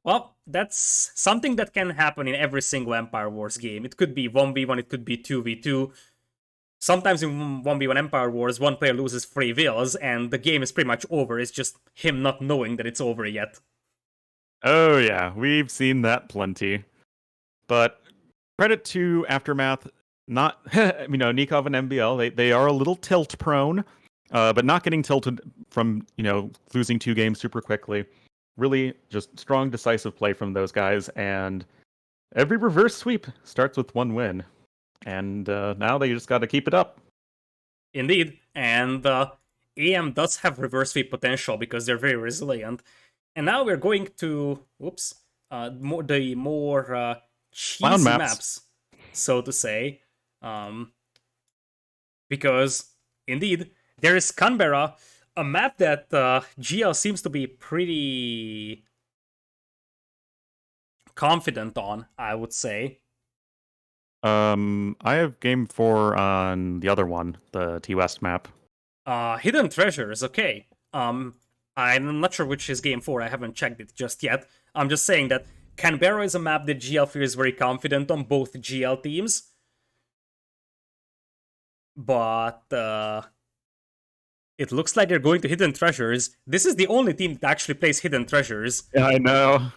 Well, that's something that can happen in every single Empire Wars game. It could be 1v1, it could be 2v2. Sometimes in 1v1 Empire Wars, one player loses 3 vills, and the game is pretty much over. It's just him not knowing that it's over yet. Oh yeah, we've seen that plenty. But credit to Aftermath, not, Nicov and MbL, they are a little tilt prone. But not getting tilted from, losing 2 games super quickly. Really just strong, decisive play from those guys. And every reverse sweep starts with 1 win. And now they just got to keep it up. Indeed. And aM does have reverse sweep potential because they're very resilient. And now we're going to... Oops. the more Clown cheesy maps. maps, so to say. Because indeed there is Canberra, a map that GL seems to be pretty confident on, I would say. I have game 4 on the other one, the T West map. Hidden Treasures, okay. I'm not sure which is game 4, I haven't checked it just yet. I'm just saying that Canberra is a map that GL feels very confident on, both GL teams. But it looks like they're going to Hidden Treasures. This is the only team that actually plays Hidden Treasures. Yeah, I know.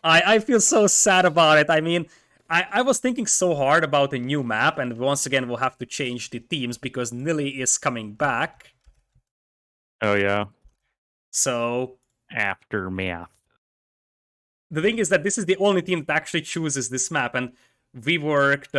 I feel so sad about it. I mean, I was thinking so hard about a new map, and once again we'll have to change the teams because Nili is coming back. Oh, yeah. So Aftermath. the thing is that this is the only team that actually chooses this map, and we worked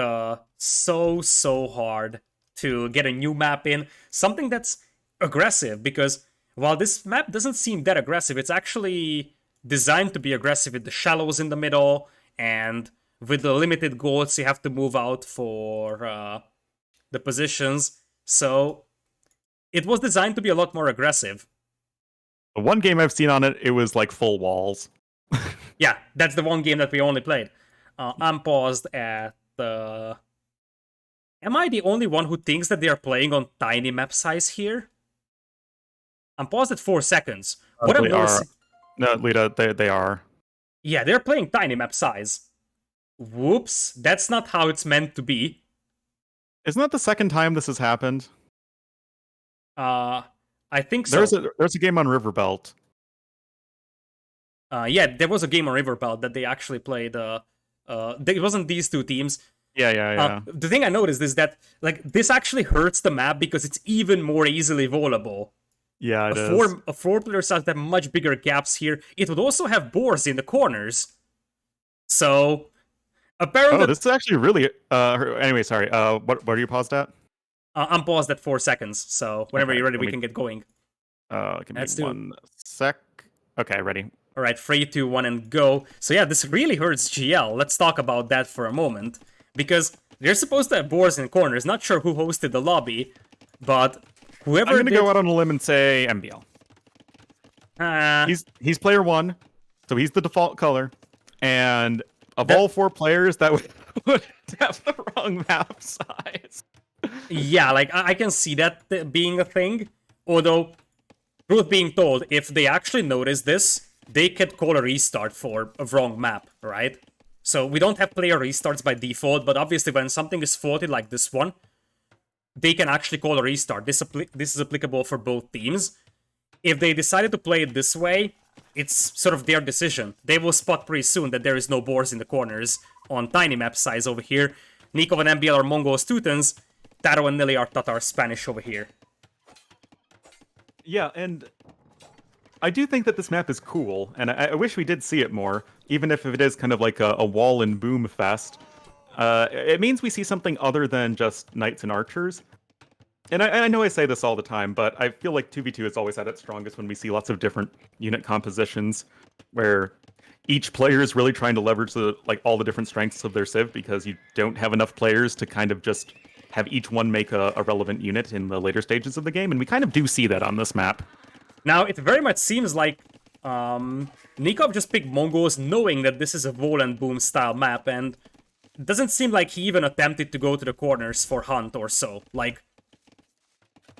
so hard to get a new map in. Something that's aggressive, because while this map doesn't seem that aggressive, it's actually designed to be aggressive with the shallows in the middle, and with the limited goals you have to move out for the positions. So it was designed to be a lot more aggressive. The one game I've seen on it, it was like full walls. Yeah, that's the one game that we only played. I'm paused at the... Am I the only one who thinks that they are playing on tiny map size here? I'm paused at 4 seconds. What I'm They are. noticing... No, Lita, they are. Yeah, they're playing tiny map size. Whoops, that's not how it's meant to be. Isn't that the second time this has happened? I think so. There's a game on Riverbelt. Yeah, there was a game on Riverbelt that they actually played. It wasn't these two teams. Yeah. The thing I noticed is that like this actually hurts the map because it's even more easily volable. Yeah, it is. A 4-player side have much bigger gaps here. It would also have boars in the corners. So apparently, this is actually really. Anyway, sorry. What are you paused at? I'm paused at 4 seconds. So whenever Okay, you're ready, we can get going. Give me Let's do it. 1 sec. Okay, ready. All right, 3, 2, 1, and go. So yeah, this really hurts GL. Let's talk about that for a moment. Because they're supposed to have boars in corners. Not sure who hosted the lobby, but whoever I'm gonna go out on a limb and say MbL. He's player 1, so he's the default color. And of all 4 players, that would have the wrong map size. Yeah, like I can see that being a thing. Although, truth being told, if they actually notice this, they could call a restart for a wrong map, right? So we don't have player restarts by default, but obviously when something is faulty like this one, they can actually call a restart. This is applicable for both teams. If they decided to play it this way, it's sort of their decision. They will spot pretty soon that there is no boars in the corners on tiny map size over here. Nicov and MbL are Mongols Teutons. Taro and Nili are Tatar Spanish over here. Yeah, and I do think that this map is cool, and I wish we did see it more, even if it is kind of like a wall and boom fest. It means we see something other than just knights and archers. And I know I say this all the time, but I feel like 2v2 is always at its strongest when we see lots of different unit compositions, where each player is really trying to leverage all the different strengths of their civ, because you don't have enough players to kind of just have each one make a relevant unit in the later stages of the game, and we kind of do see that on this map. Now, it very much seems like Nicov just picked Mongols knowing that this is a wall and boom style map, and it doesn't seem like he even attempted to go to the corners for Hunt or so. Like,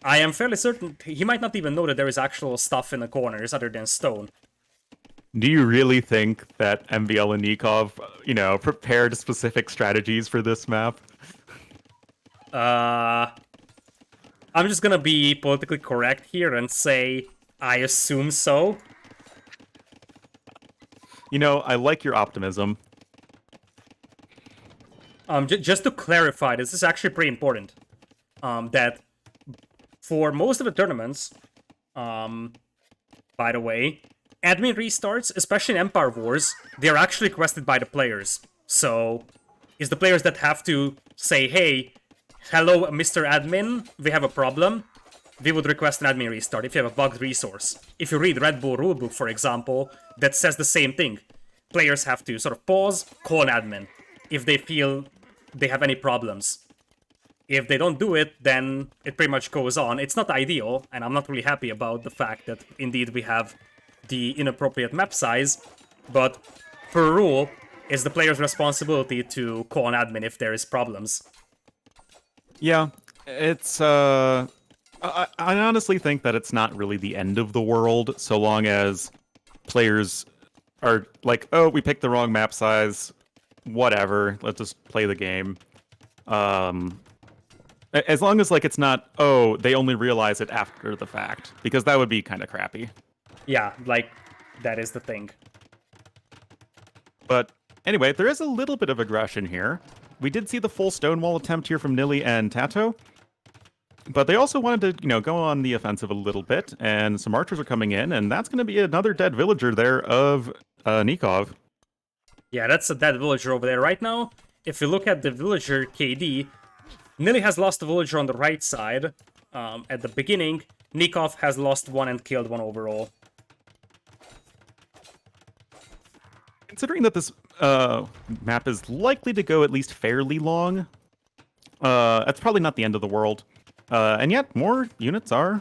I am fairly certain he might not even know that there is actual stuff in the corners other than stone. Do you really think that MbL+Nicov, prepared specific strategies for this map? I'm just gonna be politically correct here and say I assume so. I like your optimism. Just to clarify, this is actually pretty important. That for most of the tournaments, by the way, admin restarts, especially in Empire Wars, they're actually requested by the players. So, it's the players that have to say, hey, hello, Mr. Admin, we have a problem. We would request an admin restart if you have a bugged resource. If you read Red Bull rulebook, for example, that says the same thing. players have to sort of pause, call an admin if they feel they have any problems. If they don't do it, then it pretty much goes on. It's not ideal, and I'm not really happy about the fact that indeed we have the inappropriate map size, but per rule, it's the player's responsibility to call an admin if there is problems. Yeah, it's I honestly think that it's not really the end of the world so long as players are like, oh, we picked the wrong map size, whatever, let's just play the game. As long as like it's not, oh, they only realize it after the fact, because that would be kind of crappy. Yeah, like, that is the thing. But anyway, there is a little bit of aggression here. We did see the full Stonewall attempt here from Nili and Tato, but they also wanted to, go on the offensive a little bit, and some archers are coming in, and that's going to be another dead villager there of Nicov. Yeah, that's a dead villager over there right now. If you look at the villager KD, Nili has lost a villager on the right side at the beginning. Nicov has lost one and killed one overall. Considering that this map is likely to go at least fairly long, that's probably not the end of the world. And yet, more units are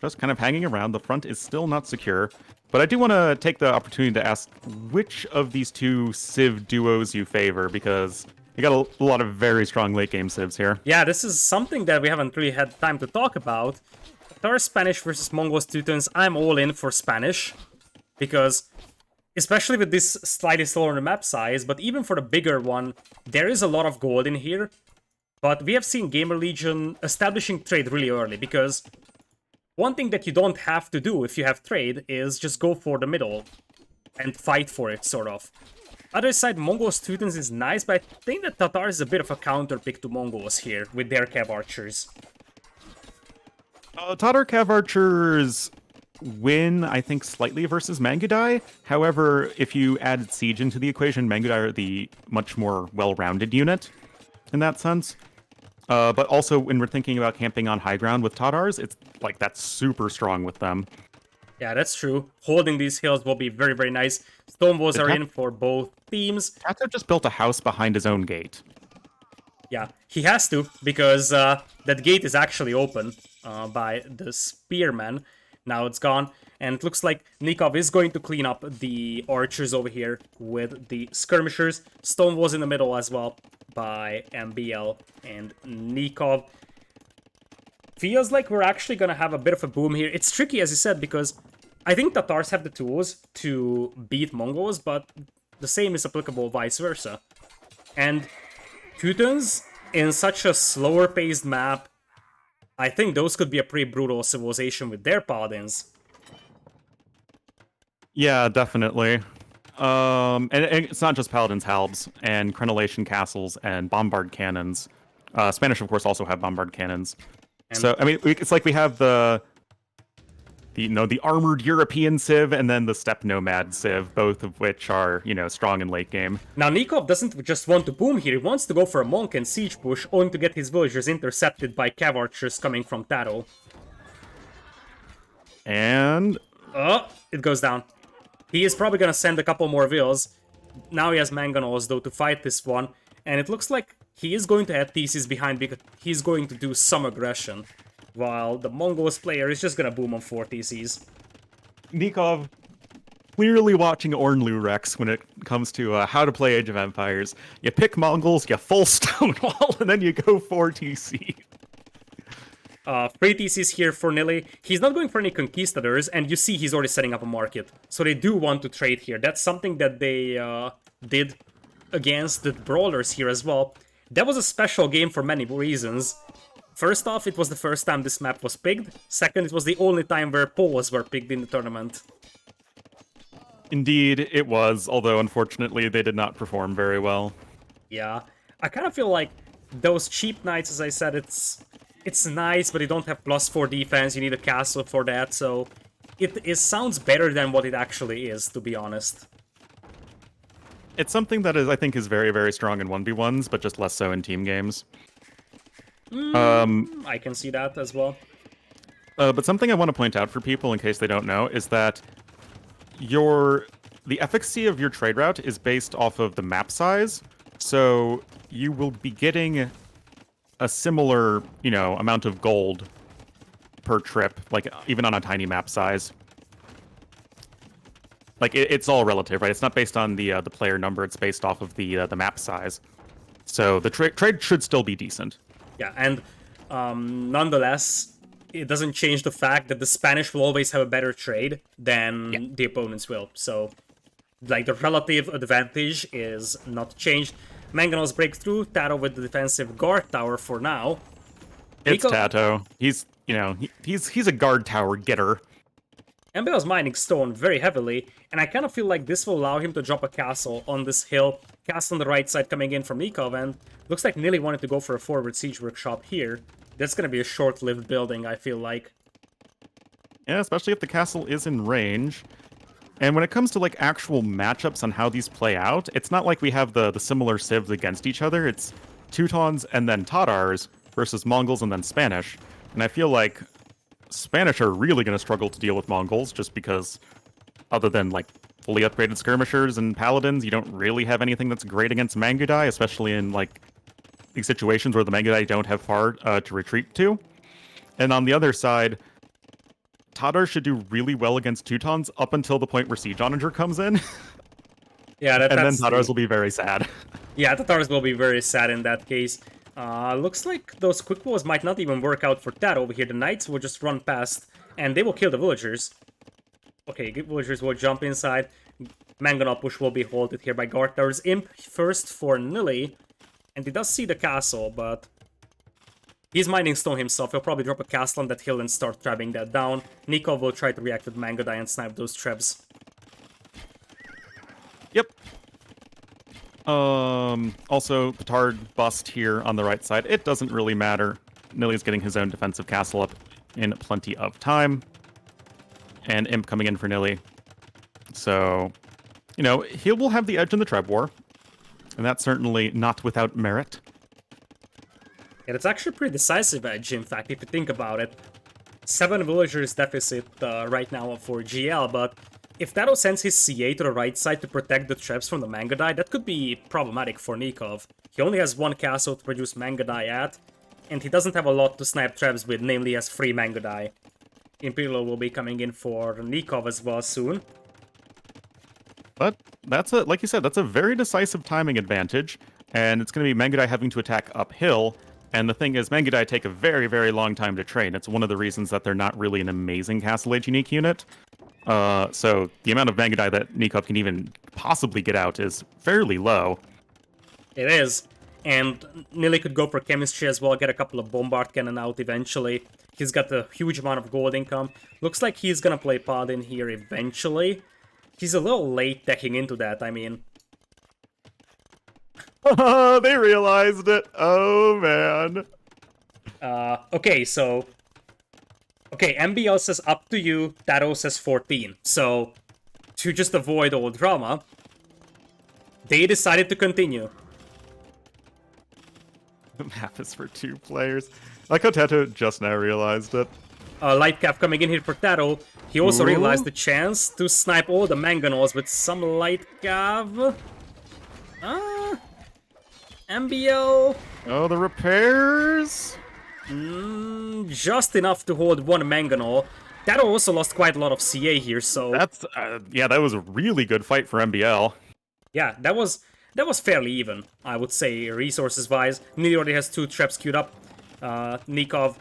just kind of hanging around. The front is still not secure. But I do want to take the opportunity to ask which of these two Civ duos you favor, because you got a lot of very strong late game Civs here. Yeah, this is something that we haven't really had time to talk about. Tatar Spanish versus Mongols Teutons, I'm all in for Spanish, because especially with this slightly slower map size, but even for the bigger one, there is a lot of gold in here. But we have seen Gamerlegion establishing trade really early, because one thing that you don't have to do if you have trade is just go for the middle and fight for it, sort of. Other side, Mongols Teutons is nice, but I think that Tatar is a bit of a counter pick to Mongols here with their Cav Archers. Tatar Cav Archers win, I think, slightly versus Mangudai. However, if you added Siege into the equation, Mangudai are the much more well-rounded unit in that sense. But also, when we're thinking about camping on high ground with Tatars, it's like that's super strong with them. Yeah, that's true. Holding these hills will be very, very nice. Stone walls are in for both teams. Tato just built a house behind his own gate. Yeah, he has to, because that gate is actually open by the spearman. Now it's gone, and it looks like Nicov is going to clean up the archers over here with the skirmishers. Stone walls in the middle as well by MbL and Nicov. Feels like we're actually going to have a bit of a boom here. It's tricky, as you said, because I think Tatars have the tools to beat Mongols, but the same is applicable vice versa. And Teutons, in such a slower-paced map, I think those could be a pretty brutal civilization with their paladins. Yeah, definitely. And it's not just paladins, halbs, and crenellation castles, and bombard cannons. Spanish, of course, also have bombard cannons. And so, I mean, it's like we have the armored European Civ and then the steppe nomad Civ, both of which are, strong in late game. Now, Nicov doesn't just want to boom here, he wants to go for a monk and siege push, only to get his villagers intercepted by cav archers coming from Tato. And... oh, it goes down. He is probably gonna send a couple more vills. Now he has mangonels, though, to fight this one, and it looks like he is going to add theses behind because he's going to do some aggression, while the Mongols player is just gonna boom on 4 theses. Nicov clearly watching Ornlu Rex when it comes to how to play Age of Empires. You pick Mongols, you full Stonewall, and then you go 4 TC. 3 TCs here for Nili. He's not going for any conquistadors, and you see he's already setting up a market. So they do want to trade here. That's something that they did against the Brawlers here as well. That was a special game for many reasons. First off, it was the first time this map was picked. Second, it was the only time where Poles were picked in the tournament. Indeed, it was, although unfortunately they did not perform very well. Yeah, I kind of feel like those cheap knights, as I said, it's nice, but you don't have +4 defense, you need a castle for that, so it sounds better than what it actually is, to be honest. It's something that I think is very, very strong in 1v1s, but just less so in team games. I can see that as well. But something I want to point out for people, in case they don't know, is that your the efficacy of your trade route is based off of the map size. So you will be getting a similar, amount of gold per trip, like even on a tiny map size. Like it's all relative, right? It's not based on the player number. It's based off of the map size. So the trade should still be decent. Yeah, and nonetheless, it doesn't change the fact that the Spanish will always have a better trade than the opponents will. So, like, the relative advantage is not changed. Manganos break through, Tato with the defensive guard tower for now. It's Tato. He's, he's a guard tower getter. MbL's mining stone very heavily, and I kind of feel like this will allow him to drop a castle on this hill. Castle on the right side coming in from Nicov, and looks like Nili wanted to go for a forward siege workshop here. That's going to be a short-lived building, I feel like. Yeah, especially if the castle is in range. And when it comes to, like, actual matchups on how these play out, it's not like we have the similar civs against each other. It's Teutons and then Tatars versus Mongols and then Spanish. And I feel like Spanish are really going to struggle to deal with Mongols just because, other than, like, fully upgraded skirmishers and paladins, you don't really have anything that's great against Mangudai, especially in, like, these situations where the Mangudai don't have far to retreat to. And on the other side, Tatar should do really well against Teutons up until the point where Siege Onager comes in. Yeah, and then Tatars will be very sad. Yeah, Tatars will be very sad in that case. Looks like those quick walls might not even work out for that over here. The knights will just run past, and they will kill the villagers. Okay, villagers will jump inside. Mangonel push will be halted here by guard towers. Imp first for Nili, and he does see the castle, but he's mining stone himself. He'll probably drop a castle on that hill and start trapping that down. Nicov will try to react with Mangodai and snipe those traps. Yep. Also, Petard bust here on the right side. It doesn't really matter. Nili's getting his own defensive castle up in plenty of time. And Imp coming in for Nili. So, he will have the edge in the Treb War. And that's certainly not without merit. Yeah, that's actually a pretty decisive edge, in fact, if you think about it. 7 villagers deficit right now for GL, but if Tato sends his CA to the right side to protect the traps from the Mangodai, that could be problematic for Nicov. He only has 1 castle to produce Mangodai at, and he doesn't have a lot to snipe traps with, namely has 3 Mangodai. Imperial will be coming in for Nicov as well soon. But that's like you said, that's a very decisive timing advantage, and it's going to be Mangodai having to attack uphill. And the thing is, Mangodai take a very, very long time to train. It's one of the reasons that they're not really an amazing Castle Age unique unit. So the amount of Mangodai that Nicov can even possibly get out is fairly low. It is. And Nili could go for chemistry as well, get a couple of bombard cannon out eventually. He's got a huge amount of gold income. Looks like he's gonna play Paladin here eventually. He's a little late teching into that, I mean. They realized it. Oh, man. Okay, so... Okay, MbL says up to you, Tato says 14. So, to just avoid all drama, they decided to continue. The map is for 2 players. Like how Tato just now realized it. Light Cap coming in here for Tato. He also realized the chance to snipe all the Mangonels with some Light Cav. MbL. Oh, the repairs? Just enough to hold 1 Mangonel. Tato also lost quite a lot of CA here, so... That's, yeah, that was a really good fight for MbL. Yeah, that was fairly even, I would say, resources-wise. Nili already has 2 traps queued up. Nicov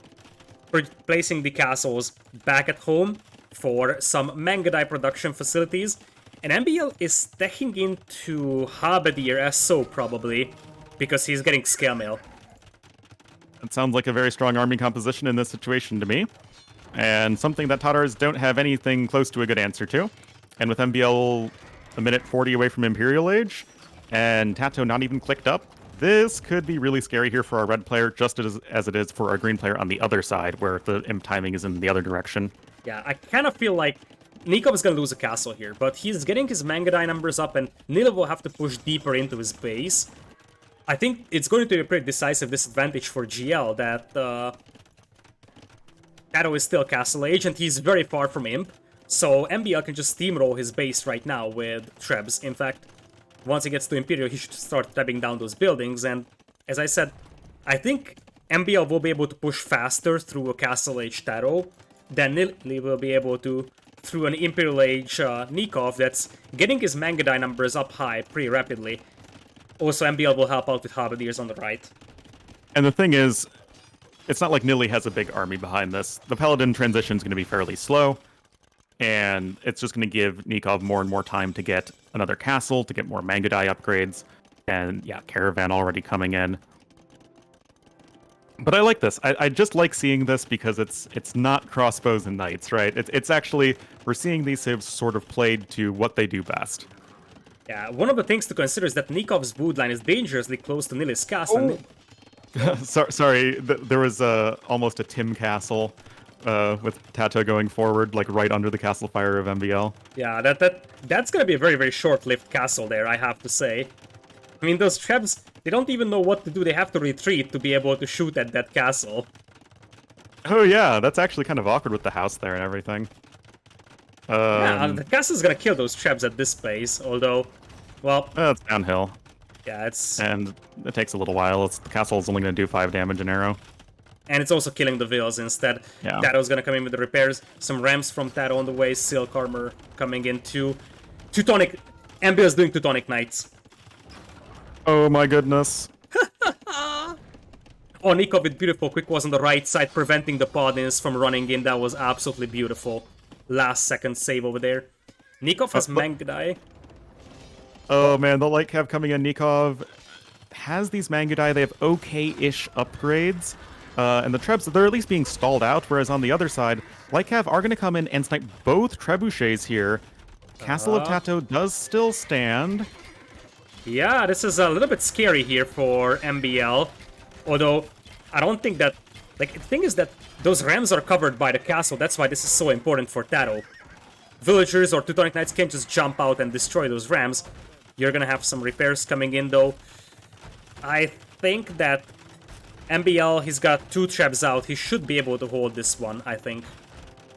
placing the castles back at home for some Mangodai production facilities. And MbL is stacking into Habedir SO, probably, because he's getting scale mail. It sounds like a very strong army composition in this situation to me. And something that Tatars don't have anything close to a good answer to. And with MbL a minute 40 away from Imperial Age, and Tato not even clicked up, this could be really scary here for our red player, just as it is for our green player on the other side, where the imp timing is in the other direction. Yeah, I kind of feel like Nicov is going to lose a castle here, but he's getting his Mangodai numbers up, and Nili will have to push deeper into his base. I think it's going to be a pretty decisive disadvantage for GL that Tato is still Castle Age, and he's very far from Imp. So MbL can just steamroll his base right now with Trebs. In fact, once he gets to Imperial, he should start trebbing down those buildings. And as I said, I think MbL will be able to push faster through a Castle Age Taro than Nili will be able to through an Imperial Age Nicov that's getting his Mangudai numbers up high pretty rapidly. Also, MbL will help out with Halberdiers on the right. And the thing is, it's not like Nili has a big army behind this. The Paladin transition is going to be fairly slow, and it's just going to give Nicov more and more time to get another castle, to get more Mangudai upgrades, and yeah, Caravan already coming in. But I like this. I just like seeing this because it's not crossbows and knights, right? It's actually, we're seeing these civs sort of played to what they do best. Yeah, one of the things to consider is that Nikov's wood line is dangerously close to Nili's castle. Sorry, there was almost a Tim castle with Tato going forward, like right under the castle fire of MbL. Yeah, that's gonna be a very, very short-lived castle there, I have to say. I mean, those Trebs, they don't even know what to do. They have to retreat to be able to shoot at that castle. Oh yeah, that's actually kind of awkward with the house there and everything. Yeah, the castle's gonna kill those Trebs at this pace, although, well... It's downhill. Yeah, it's... And it takes a little while. The castle's only going to do 5 damage an arrow. And it's also killing the Vills instead. Yeah. Tato's gonna come in with the repairs. Some Rams from Tato on the way. Silk Armor coming in too. Teutonic... MbL's doing Teutonic Knights. Oh my goodness. Oh, Nicov with beautiful quick was on the right side, preventing the Paladins from running in. That was absolutely beautiful. Last second save over there. Nicov has Mangudai. Oh man, the Light Cav coming in. Nicov has these Mangudai. They have okay-ish upgrades. And the Trebs, they're at least being stalled out, whereas on the other side, Light Cav are going to come in and snipe both Trebuchets here. Castle of Tato does still stand. Yeah, this is a little bit scary here for MbL. Although, I don't think that... Like, the thing is that those Rams are covered by the castle. That's why this is so important for Tato. Villagers or Teutonic Knights can't just jump out and destroy those Rams. You're gonna have some repairs coming in, though. I think that MbL, he's got 2 Trebs out. He should be able to hold this one, I think.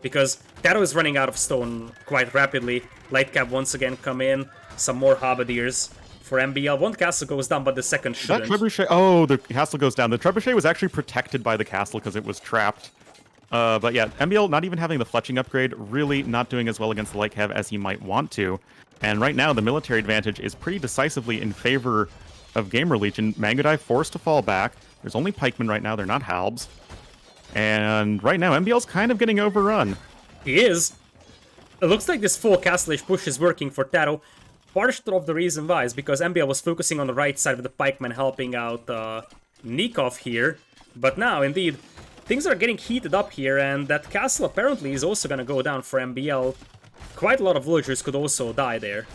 Because Tato is running out of stone quite rapidly. Light Cav once again come in. Some more Halberdiers. For MbL, one castle goes down, but the second shouldn't. That Trebuchet... Oh, the castle goes down. The Trebuchet was actually protected by the castle because it was trapped. But yeah, MbL not even having the fletching upgrade, really not doing as well against the Light Cav as he might want to. And right now, the military advantage is pretty decisively in favor of Gamerlegion. Mangudai forced to fall back. There's only pikemen right now, they're not halbs. And right now, MbL's kind of getting overrun. He is. It looks like this full Castle Age push is working for Tato. Part of the reason why is because MbL was focusing on the right side with the pikemen helping out Nicov here. But now, indeed, things are getting heated up here, and that castle apparently is also gonna go down for MbL. Quite a lot of villagers could also die there.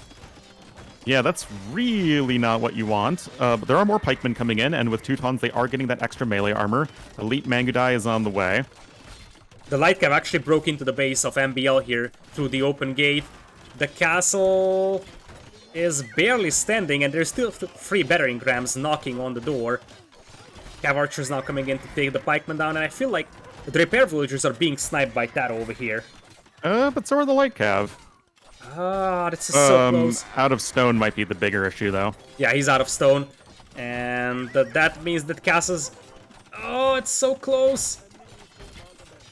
Yeah, that's really not what you want. But there are more pikemen coming in, and with Teutons, they are getting that extra melee armor. Elite Mangudai is on the way. The Light Cav actually broke into the base of MbL here through the open gate. The castle is barely standing, and there's still 3 battering rams knocking on the door. Cav archers now coming in to take the pikemen down, and I feel like the repair villagers are being sniped by Tato over here. But so are the Light Cav. This is so close. Out of stone might be the bigger issue, though. Yeah, he's out of stone. And that means that castle's... Oh, it's so close.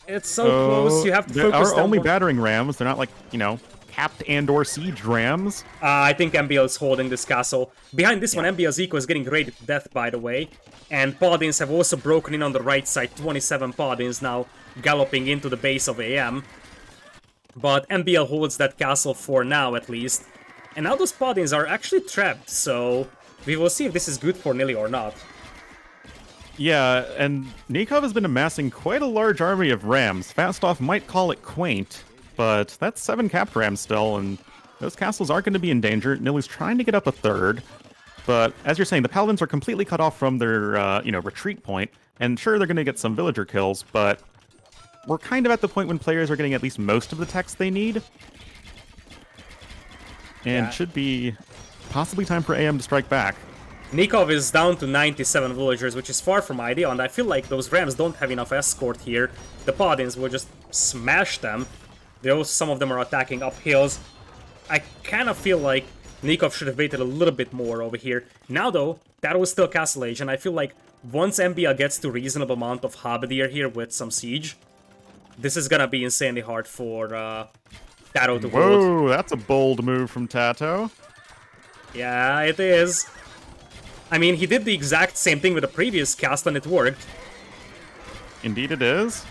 It's so close. You have to focus They are only battering rams. They're not like, you know, capped and/or siege rams. I think MbL is holding this castle. Behind this one, MbL's eco is getting raided to death, by the way. And Paladins have also broken in on the right side. 27 Paladins now galloping into the base of aM. But MbL holds that castle for now, at least. And now those Paladins are actually trapped, so we will see if this is good for Nili or not. Yeah, and Nicov has been amassing quite a large army of rams. Fastoff might call it quaint, but that's 7 capped rams still, and those castles are going to be in danger. Nili's trying to get up a 3rd, but as you're saying, the Paladins are completely cut off from their, retreat point, and sure, they're going to get some villager kills, but we're kind of at the point when players are getting at least most of the text they need. And should be possibly time for aM to strike back. Nicov is down to 97 villagers, which is far from ideal, and I feel like those rams don't have enough escort here. The Paladins will just smash them. Some of them are attacking up hills. I kind of feel like Nicov should have waited a little bit more over here. Now though, that was still Castle Age, and I feel like once MbL gets to reasonable amount of Halberdier here with some siege, this is gonna be insanely hard for Tato to hold. Whoa, that's a bold move from Tato. Yeah, it is. I mean, he did the exact same thing with the previous cast and it worked. Indeed it is.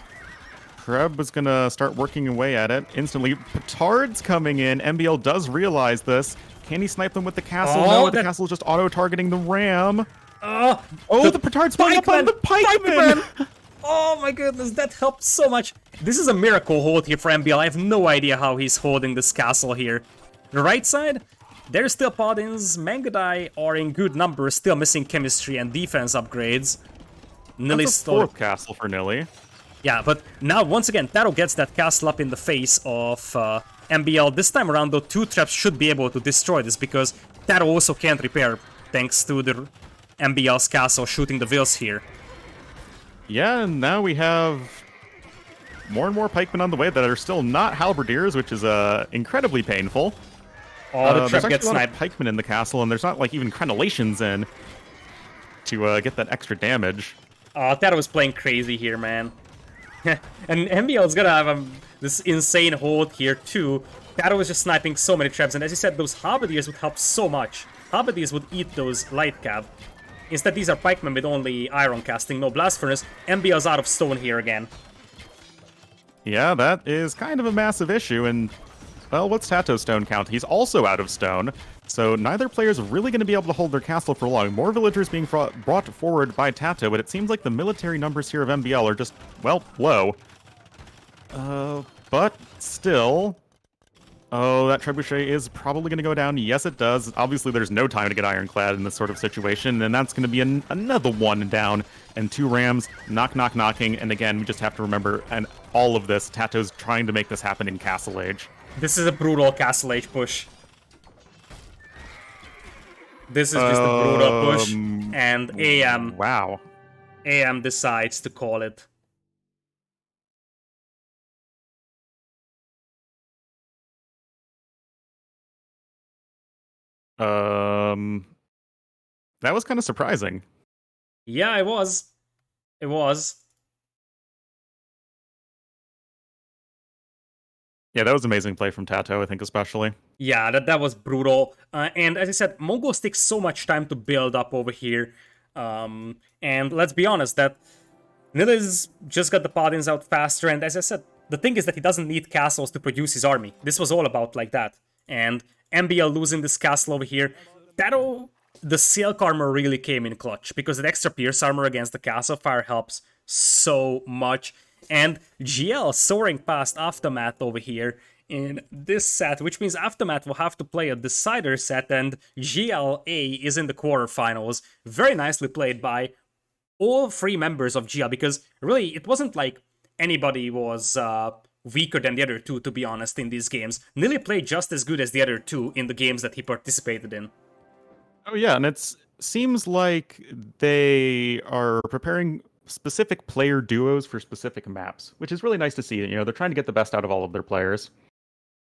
Kreb was gonna start working away at it. Instantly, Petard's coming in. MbL does realize this. Can he snipe them with the castle? Oh, No, the castle is just auto-targeting the ram. Oh, the Petard's sprung up on the pikeman! Oh my goodness, that helped so much. This is a miracle hold here for MbL. I have no idea how he's holding this castle here. The right side, there's still Paladins. Mangadai are in good numbers, still missing chemistry and defense upgrades. That's a fourth castle for Nili. Yeah, but now, once again, Taro gets that castle up in the face of MbL. This time around, though, 2 traps should be able to destroy this, because Taro also can't repair, thanks to the MbL's castle shooting the vills here. Yeah, and now we have more and more pikemen on the way that are still not halberdiers, which is incredibly painful. Oh, the trap there's gets actually a lot of sniped. pikemen in the castle, and there's not, like, even crenellations in to get that extra damage. Oh, Taro was playing crazy here, man. And MbL's gonna have this insane hold here too. Taro was just sniping so many traps, and as you said, those halberdiers would help so much. Halberdiers would eat those light cav. Instead, these are pikemen with only iron casting, no blast furnace. MbL's out of stone here again. Yeah, that is kind of a massive issue, and, well, what's Tato's stone count? He's also out of stone, so neither player's really going to be able to hold their castle for long. More villagers being brought forward by Tato, but it seems like the military numbers here of MbL are just, well, low. But still... Oh, that trebuchet is probably going to go down. Yes, it does. Obviously, there's no time to get ironclad in this sort of situation, and that's going to be another one down. And 2 rams, knocking, and again, we just have to remember, and all of this, Tato's trying to make this happen in Castle Age. This is a brutal Castle Age push. This is just a brutal push, and aM. Wow. aM decides to call it. That was kind of surprising. Yeah, it was. It was. Yeah, that was amazing play from Tato, I think, especially. Yeah, that was brutal. And as I said, Mongols take so much time to build up over here. And let's be honest, that Nili's just got the Paladins out faster, and as I said, the thing is that he doesn't need castles to produce his army. This was all about like that. And MbL losing this castle over here, the silk armor really came in clutch, because the extra pierce armor against the castle fire helps so much. And GL soaring past Aftermath over here in this set, which means Aftermath will have to play a decider set, and GLA is in the quarterfinals. Very nicely played by all 3 members of GL, because really, it wasn't like anybody was weaker than the other 2, to be honest, in these games. Nili played just as good as the other 2 in the games that he participated in. Oh yeah, and it seems like they are preparing specific player duos for specific maps, which is really nice to see. You know, they're trying to get the best out of all of their players.